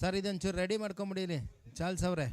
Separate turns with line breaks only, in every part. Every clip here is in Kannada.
ಸರ್ ಇದೊಂಚೂರು ರೆಡಿ ಮಾಡ್ಕೊಂಬಿಡಿರಿ ಚಾರ್ಲ್ಸ್ ಅವರೇ.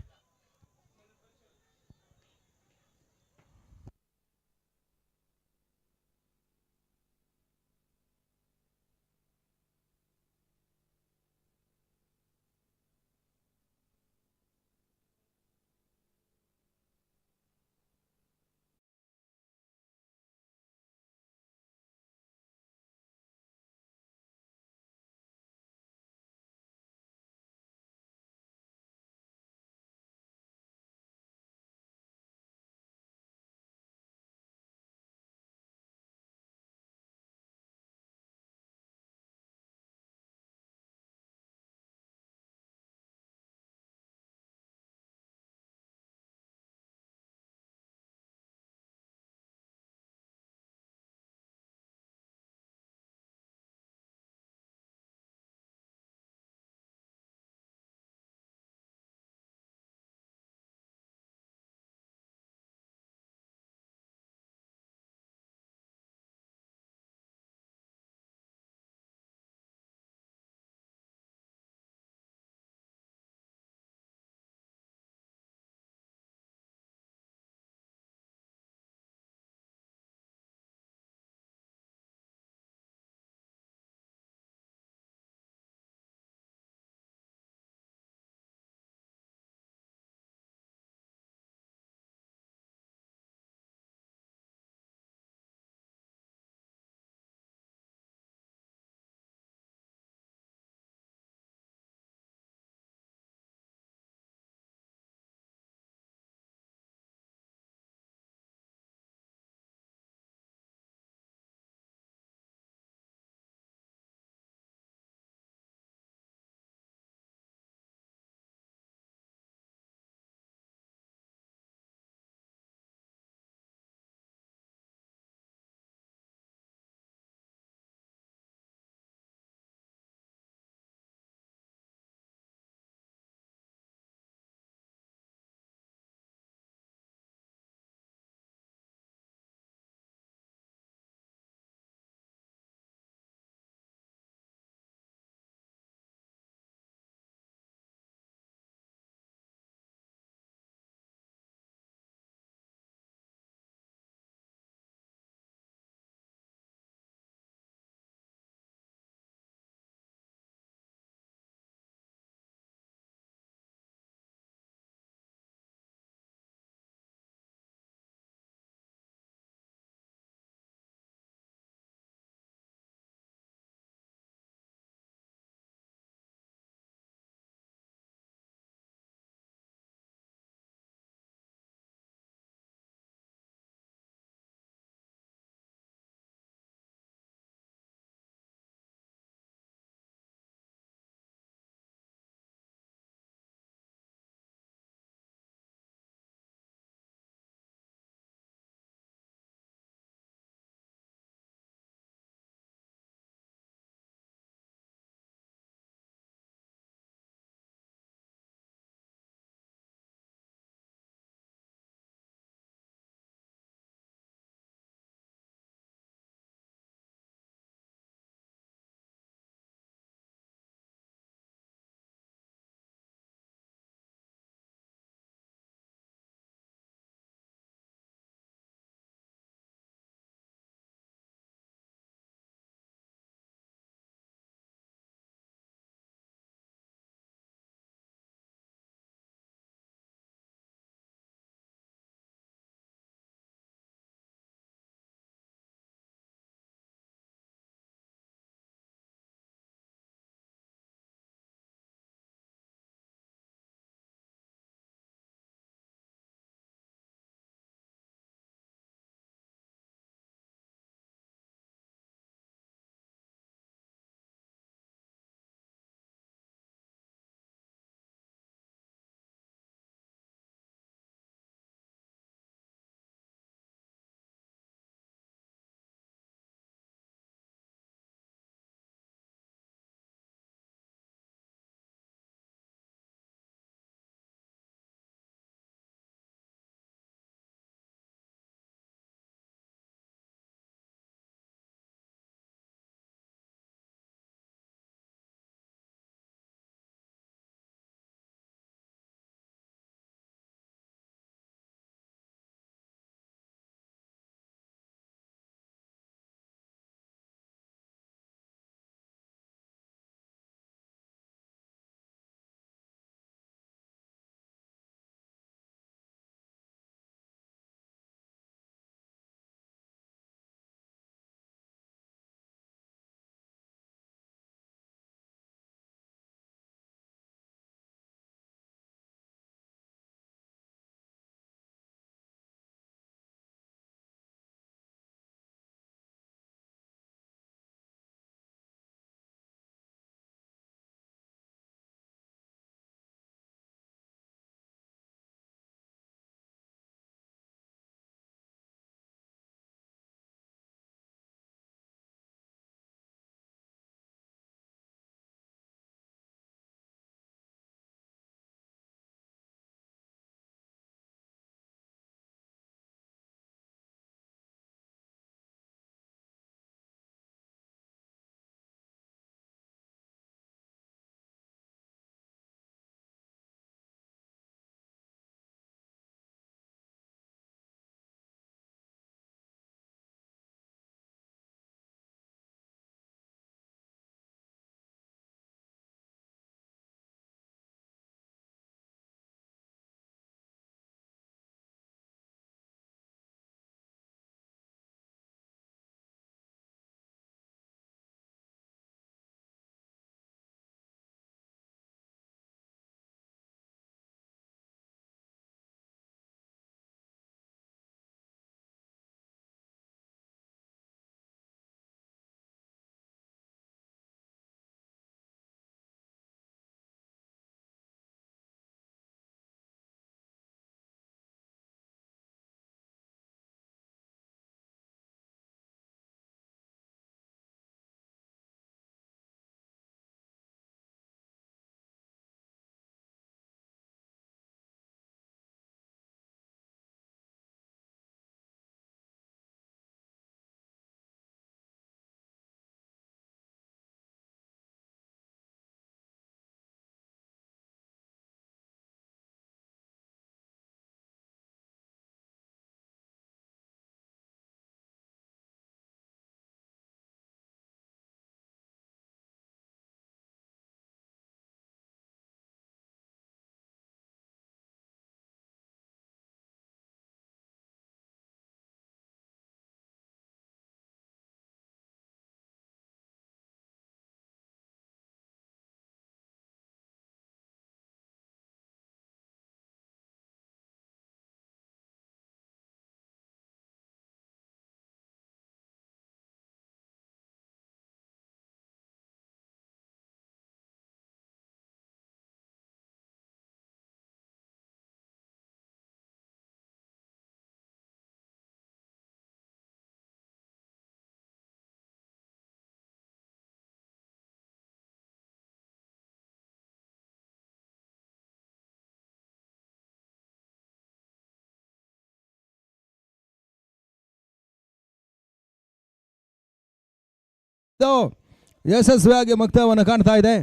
ಯಶಸ್ವಿಯಾಗಿ ಮುಕ್ತಾಯವನ್ನು ಕಾಣ್ತಾ ಇದೆ.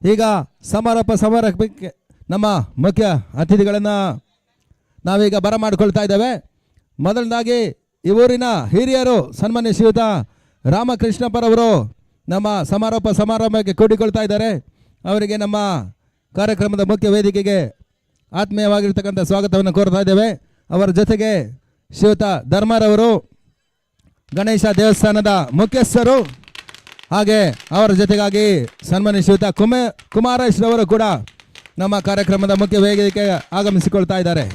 ಈಗ ಸಮಾರಂಭಕ್ಕೆ ನಮ್ಮ ಮುಖ್ಯ ಅತಿಥಿಗಳನ್ನು ನಾವೀಗ ಬರಮಾಡಿಕೊಳ್ತಾ ಇದ್ದೇವೆ. ಮೊದಲನೇದಾಗಿ ಈ ಊರಿನ ಹಿರಿಯರು ಸನ್ಮಾನ್ಯ ಶ್ರೀಯುತ ರಾಮಕೃಷ್ಣಪ್ಪರವರು ನಮ್ಮ ಸಮಾರಂಭಕ್ಕೆ ಕೂಡಿಕೊಳ್ತಾ ಇದ್ದಾರೆ. ಅವರಿಗೆ ನಮ್ಮ ಕಾರ್ಯಕ್ರಮದ ಮುಖ್ಯ ವೇದಿಕೆಗೆ ಆತ್ಮೀಯವಾಗಿರ್ತಕ್ಕಂಥ ಸ್ವಾಗತವನ್ನು ಕೋರ್ತಾ ಇದ್ದೇವೆ. ಅವರ ಜೊತೆಗೆ ಶ್ರೀಯುತ ಧರ್ಮರವರು ಗಣೇಶ ದೇವಸ್ಥಾನದ ಮುಖ್ಯಸ್ಥರು, ಹಾಗೆ ಅವರ ಜೊತೆಗಾಗಿ ಸನ್ಮಾನ್ಯ ಶ್ರೀಯುತ ಕುಮಾರೇಶ್ ರವರು ಕೂಡ ನಮ್ಮ ಕಾರ್ಯಕ್ರಮದ ಮುಖ್ಯ ವೇದಿಕೆಗೆ ಆಗಮಿಸಿಕೊಳ್ತಾ ಇದ್ದಾರೆ.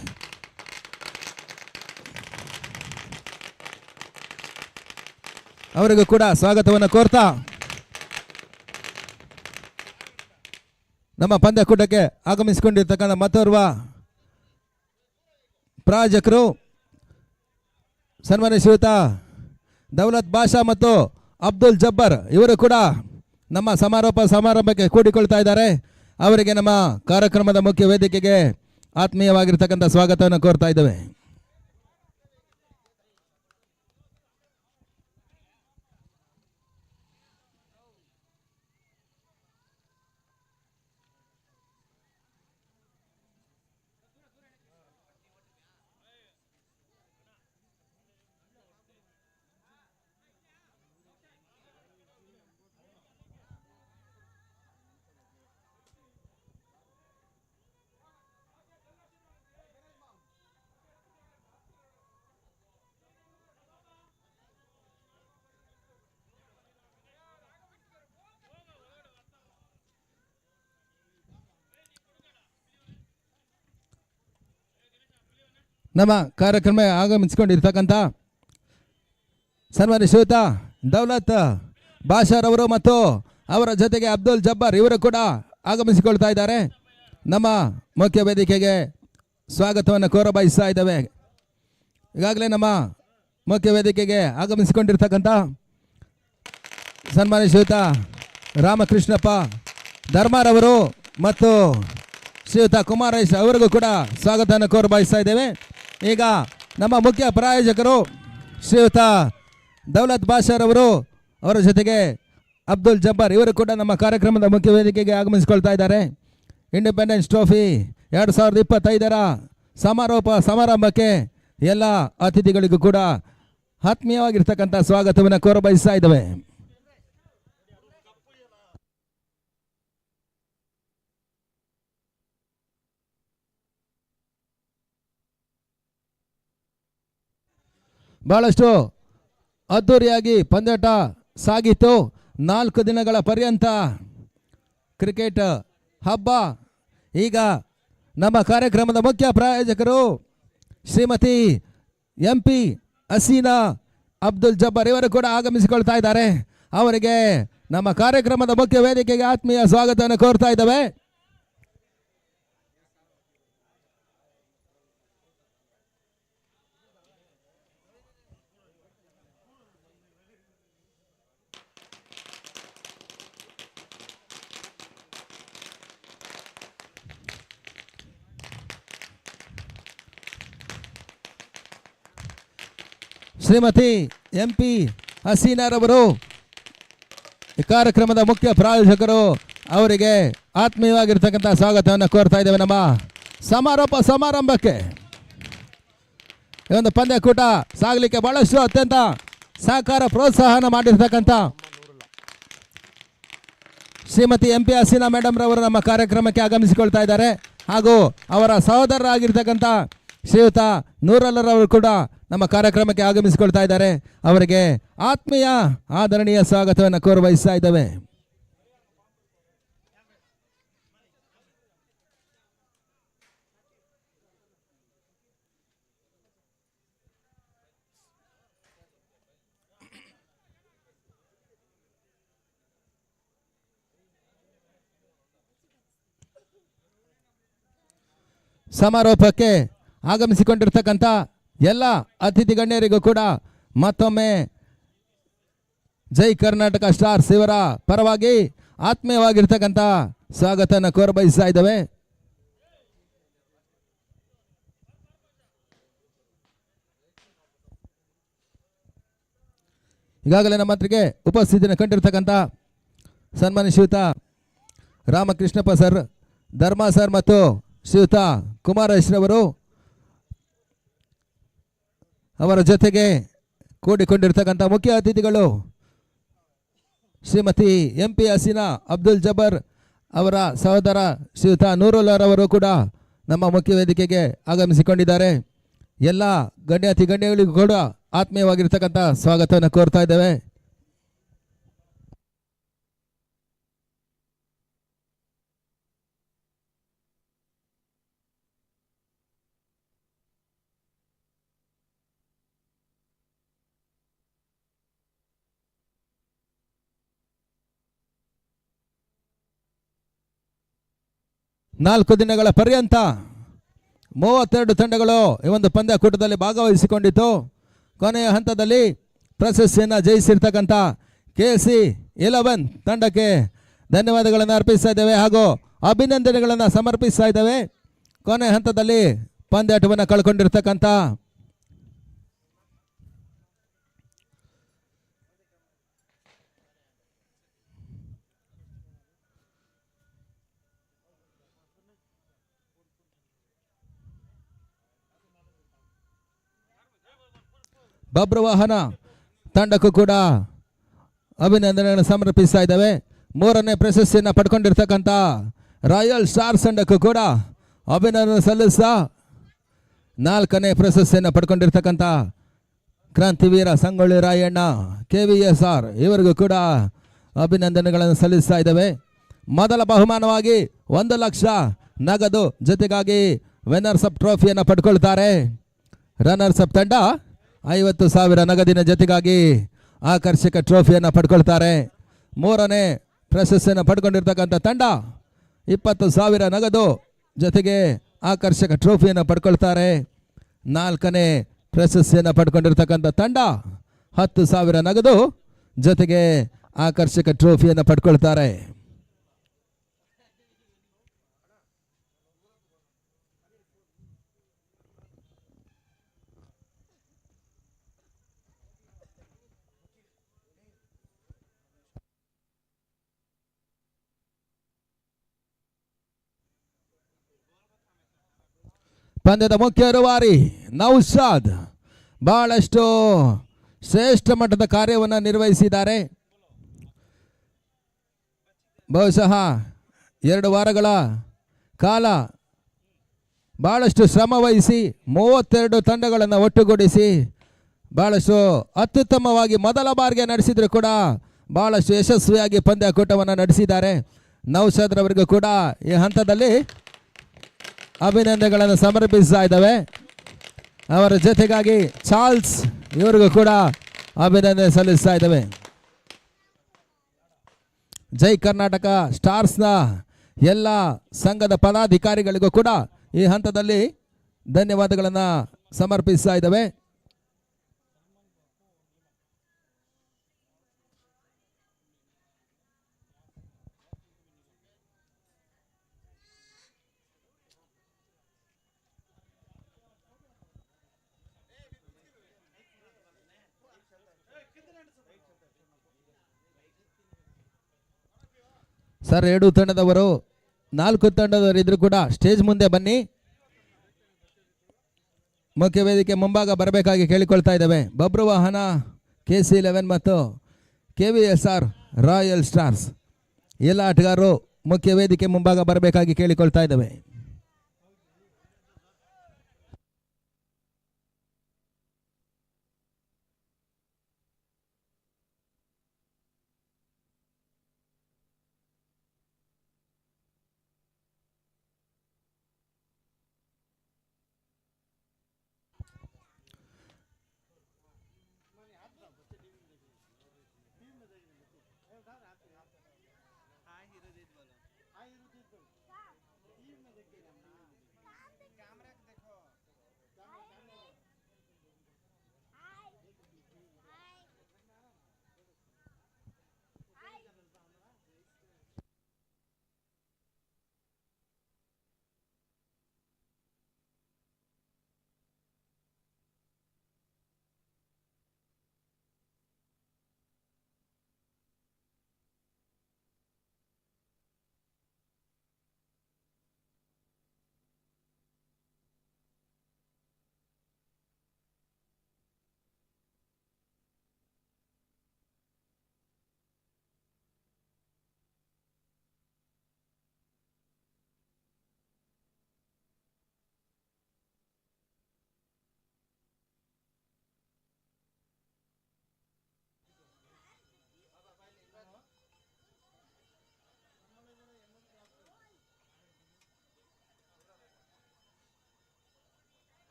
ಅವರಿಗೂ ಕೂಡ ಸ್ವಾಗತವನ್ನು ಕೋರ್ತಾ ನಮ್ಮ ಪಂದ್ಯಕೂಟಕ್ಕೆ ಆಗಮಿಸಿಕೊಂಡಿರ್ತಕ್ಕಂಥ ಮತ್ತೋರ್ವ ಪ್ರಾಯೋಜಕರು ಸನ್ಮಾನ್ಯ ಶ್ರೀಯುತ ದೌಲತ್ ಬಾಷಾ ಮತ್ತು ಅಬ್ದುಲ್ ಜಬ್ಬರ್ ಇವರು ಕೂಡ ನಮ್ಮ ಸಮಾರಂಭಕ್ಕೆ ಕೂಡಿಕೊಳ್ತಾ ಇದ್ದಾರೆ. ಅವರಿಗೆ ನಮ್ಮ ಕಾರ್ಯಕ್ರಮದ ಮುಖ್ಯ ವೇದಿಕೆಗೆ ಆತ್ಮೀಯವಾಗಿರ್ತಕ್ಕಂಥ ಸ್ವಾಗತವನ್ನು ಕೋರ್ತಾ ಇದ್ದೇವೆ. ನಮ್ಮ ಕಾರ್ಯಕ್ರಮ ಆಗಮಿಸಿಕೊಂಡಿರ್ತಕ್ಕಂಥ ಸನ್ಮಾನ್ಯ ಶ್ರೀಯುತ ದೌಲತ್ ಬಾಷಾರವರು ಮತ್ತು ಅವರ ಜೊತೆಗೆ ಅಬ್ದುಲ್ ಜಬ್ಬರ್ ಇವರು ಕೂಡ ಆಗಮಿಸಿಕೊಳ್ತಾ ಇದ್ದಾರೆ. ನಮ್ಮ ಮುಖ್ಯ ವೇದಿಕೆಗೆ ಸ್ವಾಗತವನ್ನು ಕೋರಬಯಸ್ತಾ ಇದ್ದೇವೆ. ಈಗಾಗಲೇ ನಮ್ಮ ಮುಖ್ಯ ವೇದಿಕೆಗೆ ಆಗಮಿಸಿಕೊಂಡಿರ್ತಕ್ಕಂಥ ಸನ್ಮಾನ್ಯ ಶ್ರೀಯುತ ರಾಮಕೃಷ್ಣಪ್ಪ ಧರ್ಮರವರು ಮತ್ತು ಶ್ರೀಯುತ ಕುಮಾರೇಶ್ ಅವರಿಗೂ ಕೂಡ ಸ್ವಾಗತವನ್ನು ಕೋರಬಯಸ್ತಾ ಇದ್ದೇವೆ. ಈಗ ನಮ್ಮ ಮುಖ್ಯ ಪ್ರಾಯೋಜಕರು ಶ್ರೀಯುತ ದೌಲತ್ ಬಾಷಾರವರು, ಅವರ ಜೊತೆಗೆ ಅಬ್ದುಲ್ ಜಬ್ಬರ್ ಇವರು ಕೂಡ ನಮ್ಮ ಕಾರ್ಯಕ್ರಮದ ಮುಖ್ಯ ವೇದಿಕೆಗೆ ಆಗಮಿಸಿಕೊಳ್ತಾ ಇದ್ದಾರೆ. ಇಂಡಿಪೆಂಡೆನ್ಸ್ ಟ್ರೋಫಿ 2025ರ ಸಮಾರಂಭಕ್ಕೆ ಎಲ್ಲ ಅತಿಥಿಗಳಿಗೂ ಕೂಡ ಆತ್ಮೀಯವಾಗಿರ್ತಕ್ಕಂಥ ಸ್ವಾಗತವನ್ನು ಕೋರಬಯಸ್ತಾ ಇದ್ದೇವೆ. ಬಹಳಷ್ಟು ಅದ್ದೂರಿಯಾಗಿ ಪಂದ್ಯಾಟ ಸಾಗಿತ್ತು. 4 ದಿನಗಳ ಪರ್ಯಂತ ಕ್ರಿಕೆಟ್ ಹಬ್ಬ. ಈಗ ನಮ್ಮ ಕಾರ್ಯಕ್ರಮದ ಮುಖ್ಯ ಪ್ರಾಯೋಜಕರು ಶ್ರೀಮತಿ MP ಹಸೀನಾ ಅಬ್ದುಲ್ ಜಬ್ಬರ್ ಇವರು ಕೂಡ ಆಗಮಿಸಿಕೊಳ್ತಾ ಇದ್ದಾರೆ. ಅವರಿಗೆ ನಮ್ಮ ಕಾರ್ಯಕ್ರಮದ ಮುಖ್ಯ ವೇದಿಕೆಗೆ ಆತ್ಮೀಯ ಸ್ವಾಗತವನ್ನು ಕೋರ್ತಾ ಇದ್ದೇವೆ. ಶ್ರೀಮತಿ MP ಹಸೀನಾರವರು ಈ ಕಾರ್ಯಕ್ರಮದ ಮುಖ್ಯ ಪ್ರಾಯೋಜಕರು, ಅವರಿಗೆ ಆತ್ಮೀಯವಾಗಿರ್ತಕ್ಕಂಥ ಸ್ವಾಗತವನ್ನು ಕೋರ್ತಾ ಇದ್ದೇವೆ. ನಮ್ಮ ಸಮಾರಂಭಕ್ಕೆ ಈ ಒಂದು ಪಂದ್ಯಕೂಟ ಸಾಗಲಿಕ್ಕೆ ಬಹಳಷ್ಟು ಅತ್ಯಂತ ಸಹಕಾರ ಪ್ರೋತ್ಸಾಹನ ಮಾಡಿರ್ತಕ್ಕಂಥ ಶ್ರೀಮತಿ MP ಹಸೀನಾ ಮೇಡಮ್ ರವರು ನಮ್ಮ ಕಾರ್ಯಕ್ರಮಕ್ಕೆ ಆಗಮಿಸಿಕೊಳ್ತಾ ಇದ್ದಾರೆ. ಹಾಗೂ ಅವರ ಸಹೋದರರಾಗಿರ್ತಕ್ಕಂಥ ಶ್ರೀಯುತ ನೂರಲ್ಲರವರು ಕೂಡ ನಮ್ಮ ಕಾರ್ಯಕ್ರಮಕ್ಕೆ ಆಗಮಿಸಿಕೊಳ್ತಾ ಇದ್ದಾರೆ. ಅವರಿಗೆ ಆತ್ಮೀಯ ಆದರಣೀಯ ಸ್ವಾಗತವನ್ನು ಕೋರಬಯಸ್ತಾ ಇದ್ದೇವೆ. ಸಮಾರೋಪಕ್ಕೆ ಆಗಮಿಸಿಕೊಂಡಿರ್ತಕ್ಕಂಥ ಎಲ್ಲ ಅತಿಥಿ ಗಣ್ಯರಿಗೂ ಕೂಡ ಮತ್ತೊಮ್ಮೆ ಜೈ ಕರ್ನಾಟಕ ಸ್ಟಾರ್ಸ್ ಇವರ ಪರವಾಗಿ ಆತ್ಮೀಯವಾಗಿರ್ತಕ್ಕಂಥ ಸ್ವಾಗತವನ್ನು ಕೋರಬಯಸ್ತಾ ಇದ್ದೇವೆ. ಈಗಾಗಲೇ ನಮ್ಮ ಹತ್ರಿಗೆ ಉಪಸ್ಥಿತಿಯನ್ನು ಕಂಡಿರ್ತಕ್ಕಂಥ ಸನ್ಮಾನ್ಯ ಶ್ರೀಯುತ ರಾಮಕೃಷ್ಣಪ್ಪ ಸರ್, ಧರ್ಮ ಸರ್ ಮತ್ತು ಶ್ರೀಯುತ ಕುಮಾರೇಶ್ರವರು ಅವರ ಜೊತೆಗೆ ಕೂಡಿಕೊಂಡಿರ್ತಕ್ಕಂಥ ಮುಖ್ಯ ಅತಿಥಿಗಳು ಶ್ರೀಮತಿ MP ಹಸೀನಾ ಅಬ್ದುಲ್ ಜಬ್ಬರ್ ಅವರ ಸಹೋದರ ಶ್ರೀಯುತ ನೂರುಲ್ಲರವರು ಕೂಡ ನಮ್ಮ ಮುಖ್ಯ ವೇದಿಕೆಗೆ ಆಗಮಿಸಿಕೊಂಡಿದ್ದಾರೆ. ಎಲ್ಲ ಗಣ್ಯಾತಿ ಗಣ್ಯಗಳಿಗೂ ಕೂಡ ಆತ್ಮೀಯವಾಗಿರ್ತಕ್ಕಂಥ ಸ್ವಾಗತವನ್ನು ಕೋರ್ತಾ ಇದ್ದೇವೆ. ನಾಲ್ಕು ದಿನಗಳ ಪರ್ಯಂತ 32 ತಂಡಗಳು ಈ ಒಂದು ಪಂದ್ಯಕೂಟದಲ್ಲಿ ಭಾಗವಹಿಸಿಕೊಂಡಿತ್ತು. ಕೊನೆಯ ಹಂತದಲ್ಲಿ ಪ್ರಶಸ್ತಿಯನ್ನು ಜಯಿಸಿರ್ತಕ್ಕಂಥ KC11 ತಂಡಕ್ಕೆ ಧನ್ಯವಾದಗಳನ್ನು ಅರ್ಪಿಸ್ತಾ ಇದ್ದೇವೆ ಹಾಗೂ ಅಭಿನಂದನೆಗಳನ್ನು ಸಮರ್ಪಿಸ್ತಾ ಇದ್ದೇವೆ. ಕೊನೆಯ ಹಂತದಲ್ಲಿ ಪಂದ್ಯಾಟವನ್ನು ಕಳ್ಕೊಂಡಿರ್ತಕ್ಕಂಥ ಬಬ್ರವಾಹನ ತಂಡಕ್ಕೂ ಕೂಡ ಅಭಿನಂದನೆಗಳನ್ನು ಸಮರ್ಪಿಸ್ತಾ ಇದ್ದಾವೆ. ಮೂರನೇ ಪ್ರಶಸ್ತಿಯನ್ನು ಪಡ್ಕೊಂಡಿರ್ತಕ್ಕಂಥ ರಾಯಲ್ ಸ್ಟಾರ್ಸ್ ತಂಡಕ್ಕೂ ಕೂಡ ಅಭಿನಂದನೆ ಸಲ್ಲಿಸ್ತಾ ನಾಲ್ಕನೇ ಪ್ರಶಸ್ತಿಯನ್ನು ಪಡ್ಕೊಂಡಿರ್ತಕ್ಕಂಥ ಕ್ರಾಂತಿವೀರ ಸಂಗೊಳ್ಳಿ ರಾಯಣ್ಣ KVSR ಇವರಿಗೂ ಕೂಡ ಅಭಿನಂದನೆಗಳನ್ನು ಸಲ್ಲಿಸ್ತಾ ಇದ್ದಾವೆ. ಮೊದಲ ಬಹುಮಾನವಾಗಿ 1 ಲಕ್ಷ ನಗದು ಜೊತೆಗಾಗಿ ವಿನ್ನರ್ಸ್ ಅಪ್ ಟ್ರೋಫಿಯನ್ನು ಪಡ್ಕೊಳ್ತಾರೆ. ರನ್ನರ್ಸ್ ಅಪ್ ತಂಡ 50,000 ನಗದಿನ ಜೊತೆಗಾಗಿ ಆಕರ್ಷಕ ಟ್ರೋಫಿಯನ್ನು ಪಡ್ಕೊಳ್ತಾರೆ. ಮೂರನೇ ಪ್ರಶಸ್ತಿಯನ್ನು ಪಡ್ಕೊಂಡಿರ್ತಕ್ಕಂಥ ತಂಡ 20,000 ನಗದು ಜೊತೆಗೆ ಆಕರ್ಷಕ ಟ್ರೋಫಿಯನ್ನು ಪಡ್ಕೊಳ್ತಾರೆ. ನಾಲ್ಕನೇ ಪ್ರಶಸ್ತಿಯನ್ನು ಪಡ್ಕೊಂಡಿರ್ತಕ್ಕಂಥ ತಂಡ 10,000 ನಗದು ಜೊತೆಗೆ ಆಕರ್ಷಕ ಟ್ರೋಫಿಯನ್ನು ಪಡ್ಕೊಳ್ತಾರೆ. ಪಂದ್ಯದ ಮುಖ್ಯ ರೂವಾರಿ ನೌಶಾದ್ ಬಹಳಷ್ಟು ಶ್ರೇಷ್ಠ ಮಟ್ಟದ ಕಾರ್ಯವನ್ನು ನಿರ್ವಹಿಸಿದ್ದಾರೆ. ಬಹುಶಃ 2 ವಾರಗಳ ಕಾಲ ಬಹಳಷ್ಟು ಶ್ರಮ ವಹಿಸಿ 32 ತಂಡಗಳನ್ನು ಒಟ್ಟುಗೂಡಿಸಿ ಬಹಳಷ್ಟು ಅತ್ಯುತ್ತಮವಾಗಿ ಮೊದಲ ಬಾರಿಗೆ ನಡೆಸಿದ್ರು ಕೂಡ ಬಹಳಷ್ಟು ಯಶಸ್ವಿಯಾಗಿ ಪಂದ್ಯಕೂಟವನ್ನು ನಡೆಸಿದ್ದಾರೆ. ನೌಶಾದ್ ರವರಿಗೂ ಕೂಡ ಈ ಹಂತದಲ್ಲಿ ಅಭಿನಂದನೆಗಳನ್ನು ಸಮರ್ಪಿಸ್ತಾ ಇದ್ದಾವೆ. ಅವರ ಜೊತೆಗಾಗಿ ಚಾರ್ಲ್ಸ್ ಇವರಿಗೂ ಕೂಡ ಅಭಿನಂದನೆ ಸಲ್ಲಿಸ್ತಾ ಇದ್ದಾವೆ. ಜೈ ಕರ್ನಾಟಕ ಸ್ಟಾರ್ಸ್ನ ಎಲ್ಲ ಸಂಘದ ಪದಾಧಿಕಾರಿಗಳಿಗೂ ಕೂಡ ಈ ಹಂತದಲ್ಲಿ ಧನ್ಯವಾದಗಳನ್ನು ಸಮರ್ಪಿಸ್ತಾ ಇದ್ದಾವೆ. ಸರ್, 2 ತಂಡದವರು 4 ತಂಡದವರು ಇದ್ರು ಕೂಡ ಸ್ಟೇಜ್ ಮುಂದೆ ಬನ್ನಿ, ಮುಖ್ಯ ವೇದಿಕೆ ಮುಂಭಾಗ ಬರಬೇಕಾಗಿ ಕೇಳಿಕೊಳ್ತಾ ಇದ್ದೇವೆ. ಬಬ್ರುವಾಹನ KC11 ಮತ್ತು KVSR ರಾಯಲ್ ಸ್ಟಾರ್ಸ್ ಎಲ್ಲ ಆಟಗಾರರು ಮುಖ್ಯ ವೇದಿಕೆ ಮುಂಭಾಗ ಬರಬೇಕಾಗಿ ಕೇಳಿಕೊಳ್ತಾ ಇದ್ದೇವೆ.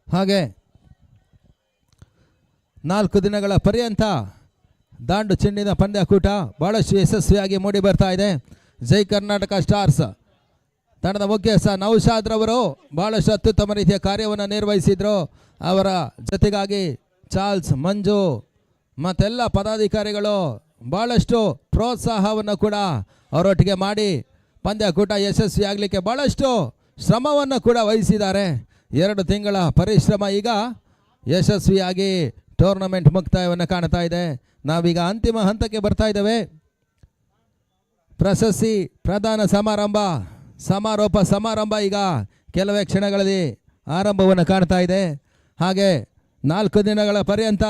ಹಾಗೆ 4 ದಿನಗಳ ಪರ್ಯಂತ ದಾಂಡು ಚೆಂಡಿನ ಪಂದ್ಯಕೂಟ ಭಾಳಷ್ಟು ಯಶಸ್ವಿಯಾಗಿ ಮೂಡಿ ಬರ್ತಾ ಇದೆ. ಜೈ ಕರ್ನಾಟಕ ಸ್ಟಾರ್ಸ್ ತಂಡದ ಮುಖ್ಯಸ್ಥ ನೌಶಾದ್ ರವರು ಭಾಳಷ್ಟು ಅತ್ಯುತ್ತಮ ರೀತಿಯ ಕಾರ್ಯವನ್ನು ನಿರ್ವಹಿಸಿದರು. ಅವರ ಜೊತೆಗಾಗಿ ಚಾರ್ಲ್ಸ್, ಮಂಜು ಮತ್ತೆಲ್ಲ ಪದಾಧಿಕಾರಿಗಳು ಭಾಳಷ್ಟು ಪ್ರೋತ್ಸಾಹವನ್ನು ಕೂಡ ಅವರೊಟ್ಟಿಗೆ ಮಾಡಿ ಪಂದ್ಯಕೂಟ ಯಶಸ್ವಿಯಾಗಲಿಕ್ಕೆ ಭಾಳಷ್ಟು ಶ್ರಮವನ್ನು ಕೂಡ ವಹಿಸಿದ್ದಾರೆ. 2 ತಿಂಗಳ ಪರಿಶ್ರಮ ಈಗ ಯಶಸ್ವಿಯಾಗಿ ಟೂರ್ನಮೆಂಟ್ ಮುಕ್ತಾಯವನ್ನು ಕಾಣ್ತಾ ಇದೆ. ನಾವೀಗ ಅಂತಿಮ ಹಂತಕ್ಕೆ ಬರ್ತಾ ಇದ್ದೇವೆ. ಪ್ರಶಸ್ತಿ ಪ್ರದಾನ ಸಮಾರೋಪ ಸಮಾರಂಭ ಈಗ ಕೆಲವೇ ಕ್ಷಣಗಳಲ್ಲಿ ಆರಂಭವನ್ನು ಕಾಣ್ತಾ ಇದೆ. ಹಾಗೆ 4 ದಿನಗಳ ಪರ್ಯಂತ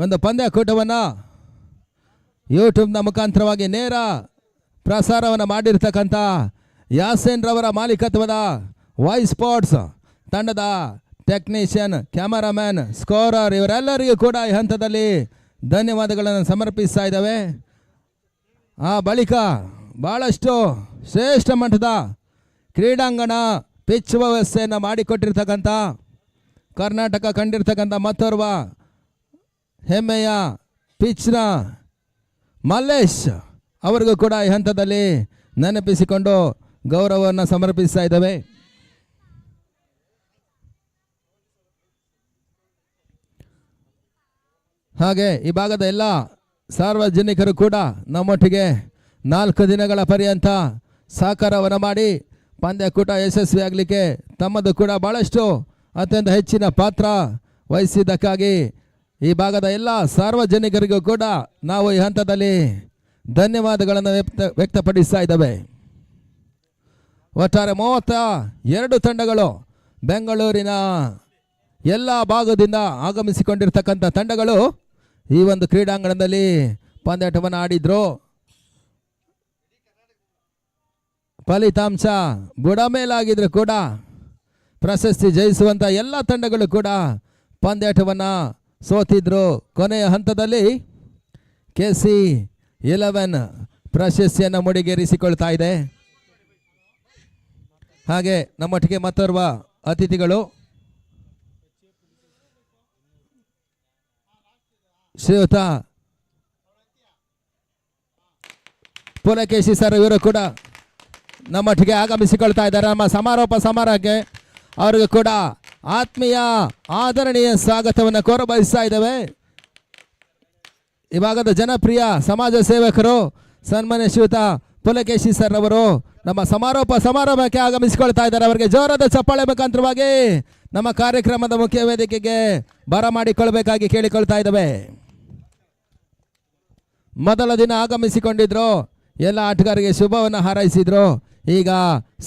ಒಂದು ಪಂದ್ಯಕೂಟವನ್ನು ಯೂಟ್ಯೂಬ್ನ ಮುಖಾಂತರವಾಗಿ ನೇರ ಪ್ರಸಾರವನ್ನು ಮಾಡಿರ್ತಕ್ಕಂಥ ಯಾಸೇನ್ ರವರ ಮಾಲೀಕತ್ವದ ವಾಯ್ಸ್ ಸ್ಪೋರ್ಟ್ಸ್ ತಂಡದ ಟೆಕ್ನಿಷಿಯನ್, ಕ್ಯಾಮರಾಮ್ಯಾನ್, ಸ್ಕೋರರ್ ಇವರೆಲ್ಲರಿಗೂ ಕೂಡ ಈ ಹಂತದಲ್ಲಿ ಧನ್ಯವಾದಗಳನ್ನು ಸಮರ್ಪಿಸ್ತಾ ಇದ್ದಾವೆ. ಆ ಬಳಿಕ ಭಾಳಷ್ಟು ಶ್ರೇಷ್ಠ ಮಟ್ಟದ ಕ್ರೀಡಾಂಗಣ ಪಿಚ್ ವ್ಯವಸ್ಥೆಯನ್ನು ಮಾಡಿಕೊಟ್ಟಿರ್ತಕ್ಕಂಥ ಕರ್ನಾಟಕ ಕಂಡಿರ್ತಕ್ಕಂಥ ಮತ್ತೋರ್ವ ಹೆಮ್ಮೆಯ ಪಿಚ್ನ ಮಲ್ಲೇಶ್ ಅವರಿಗೂ ಕೂಡ ಈ ಹಂತದಲ್ಲಿ ನೆನಪಿಸಿಕೊಂಡು ಗೌರವವನ್ನು ಸಮರ್ಪಿಸ್ತಾ ಇದ್ದಾವೆ. ಹಾಗೆ ಈ ಭಾಗದ ಎಲ್ಲ ಸಾರ್ವಜನಿಕರು ಕೂಡ ನಮ್ಮೊಟ್ಟಿಗೆ 4 ದಿನಗಳ ಪರ್ಯಂತ ಸಹಕಾರವನ್ನು ಮಾಡಿ ಪಂದ್ಯಕೂಟ ಯಶಸ್ವಿಯಾಗಲಿಕ್ಕೆ ತಮ್ಮದು ಕೂಡ ಭಾಳಷ್ಟು ಅತ್ಯಂತ ಹೆಚ್ಚಿನ ಪಾತ್ರ ವಹಿಸಿದ್ದಕ್ಕಾಗಿ ಈ ಭಾಗದ ಎಲ್ಲ ಸಾರ್ವಜನಿಕರಿಗೂ ಕೂಡ ನಾವು ಈ ಹಂತದಲ್ಲಿ ಧನ್ಯವಾದಗಳನ್ನು ವ್ಯಕ್ತಪಡಿಸ್ತಾ ಇದ್ದೇವೆ. ಒಟ್ಟಾರೆ 32 ತಂಡಗಳು ಬೆಂಗಳೂರಿನ ಎಲ್ಲ ಭಾಗದಿಂದ ಆಗಮಿಸಿಕೊಂಡಿರ್ತಕ್ಕಂಥ ತಂಡಗಳು ಈ ಒಂದು ಕ್ರೀಡಾಂಗಣದಲ್ಲಿ ಪಂದ್ಯಾಟವನ್ನು ಆಡಿದ್ರು. ಫಲಿತಾಂಶ ಬುಡಮೇಲಾಗಿದ್ರು ಕೂಡ ಪ್ರಶಸ್ತಿ ಜಯಿಸುವಂಥ ಎಲ್ಲ ತಂಡಗಳು ಕೂಡ ಪಂದ್ಯಾಟವನ್ನು ಸೋತಿದ್ರು. ಕೊನೆಯ ಹಂತದಲ್ಲಿ KC11 ಪ್ರಶಸ್ತಿಯನ್ನು ಮುಡಿಗೇರಿಸಿಕೊಳ್ತಾ ಇದೆ. ಹಾಗೆ ನಮ್ಮೊಟ್ಟಿಗೆ ಮತ್ತೋರ್ವ ಅತಿಥಿಗಳು ಶ್ರೀಯುತ ಪುಲಕೇಶಿ ಸರ್ ಇವರು ಕೂಡ ನಮ್ಮೊಟ್ಟಿಗೆ ಆಗಮಿಸಿಕೊಳ್ತಾ ಇದ್ದಾರೆ. ನಮ್ಮ ಸಮಾರೋಪ ಸಮಾರಂಭಕ್ಕೆ ಅವರಿಗೂ ಕೂಡ ಆತ್ಮೀಯ ಆದರಣೀಯ ಸ್ವಾಗತವನ್ನು ಕೋರಬಯಸ್ತಾ ಇದ್ದೇವೆ. ಈ ಭಾಗದ ಜನಪ್ರಿಯ ಸಮಾಜ ಸೇವಕರು ಸನ್ಮಾನ್ಯ ಶ್ರೀಯುತ ಪುಲಕೇಶಿ ಸರ್ ಅವರು ನಮ್ಮ ಸಮಾರೋಪ ಸಮಾರಂಭಕ್ಕೆ ಆಗಮಿಸಿಕೊಳ್ತಾ ಇದ್ದಾರೆ. ಅವರಿಗೆ ಜೋರಾದ ಚಪ್ಪಾಳೆ ಮುಖಾಂತರವಾಗಿ ನಮ್ಮ ಕಾರ್ಯಕ್ರಮದ ಮುಖ್ಯ ವೇದಿಕೆಗೆ ಬರಮಾಡಿಕೊಳ್ಬೇಕಾಗಿ ಕೇಳಿಕೊಳ್ತಾ ಇದ್ದೇವೆ. ಮೊದಲ ದಿನ ಆಗಮಿಸಿಕೊಂಡಿದ್ರು, ಎಲ್ಲ ಆಟಗಾರರಿಗೆ ಶುಭವನ್ನು ಹಾರೈಸಿದ್ರು. ಈಗ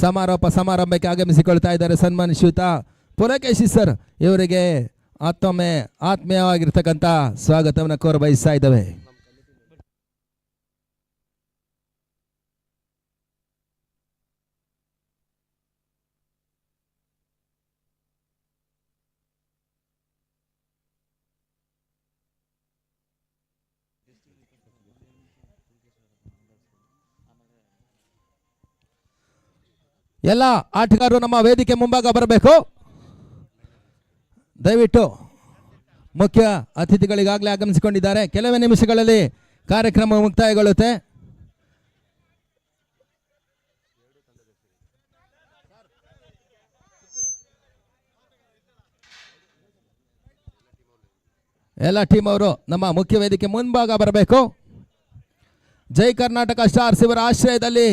ಸಮಾರೋಪ ಸಮಾರಂಭಕ್ಕೆ ಆಗಮಿಸಿಕೊಳ್ತಾ ಇದ್ದಾರೆ ಸನ್ಮಾನ್ಯ ಶ್ರೀಯುತ ಪುಲಕೇಶಿ ಸರ್ ಇವರಿಗೆ ಮತ್ತೊಮ್ಮೆ ಆತ್ಮೀಯವಾಗಿರ್ತಕ್ಕಂಥ ಸ್ವಾಗತವನ್ನು ಕೋರಬಯಸ್ತಾ ಇದ್ದೇವೆ. ಎಲ್ಲ ಆಟಗಾರರು ನಮ್ಮ ವೇದಿಕೆ ಮುಂಭಾಗ ಬರಬೇಕು. ದಯವಿಟ್ಟು ಮುಖ್ಯ ಅತಿಥಿಗಳಿಗಾಗಲೇ ಆಗಮಿಸಿಕೊಂಡಿದ್ದಾರೆ. ಕೆಲವೇ ನಿಮಿಷಗಳಲ್ಲಿ ಕಾರ್ಯಕ್ರಮ ಮುಕ್ತಾಯಗೊಳ್ಳುತ್ತೆ. ಎಲ್ಲ ಟೀಮ್ ಅವರು ನಮ್ಮ ಮುಖ್ಯ ವೇದಿಕೆ ಮುಂಭಾಗ ಬರಬೇಕು. ಜೈ ಕರ್ನಾಟಕ ಸ್ಟಾರ್ಸ್ ಇವರ ಆಶ್ರಯದಲ್ಲಿ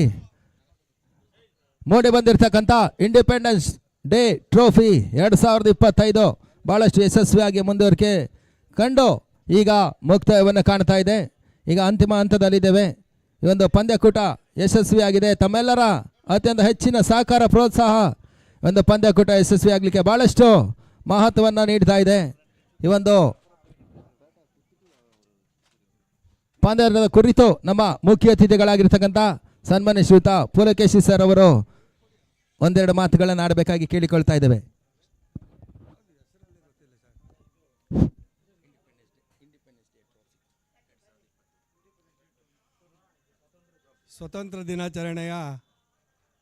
ಮೂಡಿ ಬಂದಿರತಕ್ಕಂಥ ಇಂಡಿಪೆಂಡೆನ್ಸ್ ಡೇ ಟ್ರೋಫಿ 2025 ಭಾಳಷ್ಟು ಯಶಸ್ವಿಯಾಗಿ ಮುಂದುವರಿಕೆ ಕಂಡು ಈಗ ಮುಕ್ತಾಯವನ್ನು ಕಾಣ್ತಾ ಇದೆ. ಈಗ ಅಂತಿಮ ಹಂತದಲ್ಲಿದ್ದೇವೆ. ಈ ಒಂದು ಪಂದ್ಯಕೂಟ ಯಶಸ್ವಿಯಾಗಿದೆ. ತಮ್ಮೆಲ್ಲರ ಅತ್ಯಂತ ಹೆಚ್ಚಿನ ಸಹಕಾರ ಪ್ರೋತ್ಸಾಹ ಒಂದು ಪಂದ್ಯಕೂಟ ಯಶಸ್ವಿಯಾಗಲಿಕ್ಕೆ ಭಾಳಷ್ಟು ಮಹತ್ವವನ್ನು ನೀಡ್ತಾ ಇದೆ. ಈ ಒಂದು ಪಂದ್ಯದ ಕುರಿತು ನಮ್ಮ ಮುಖ್ಯ ಅತಿಥಿಗಳಾಗಿರ್ತಕ್ಕಂಥ ಸನ್ಮಾನ್ಯ ಶ್ರೀಯುತ ಪುಲಕೇಶಿ ಸರ್ ಅವರು ಒಂದೆರಡು ಮಾತುಗಳನ್ನು ಆಡಬೇಕಾಗಿ ಕೇಳಿಕೊಳ್ತಾ ಇದ್ದೇವೆ.
ಸ್ವತಂತ್ರ ದಿನಾಚರಣೆಯ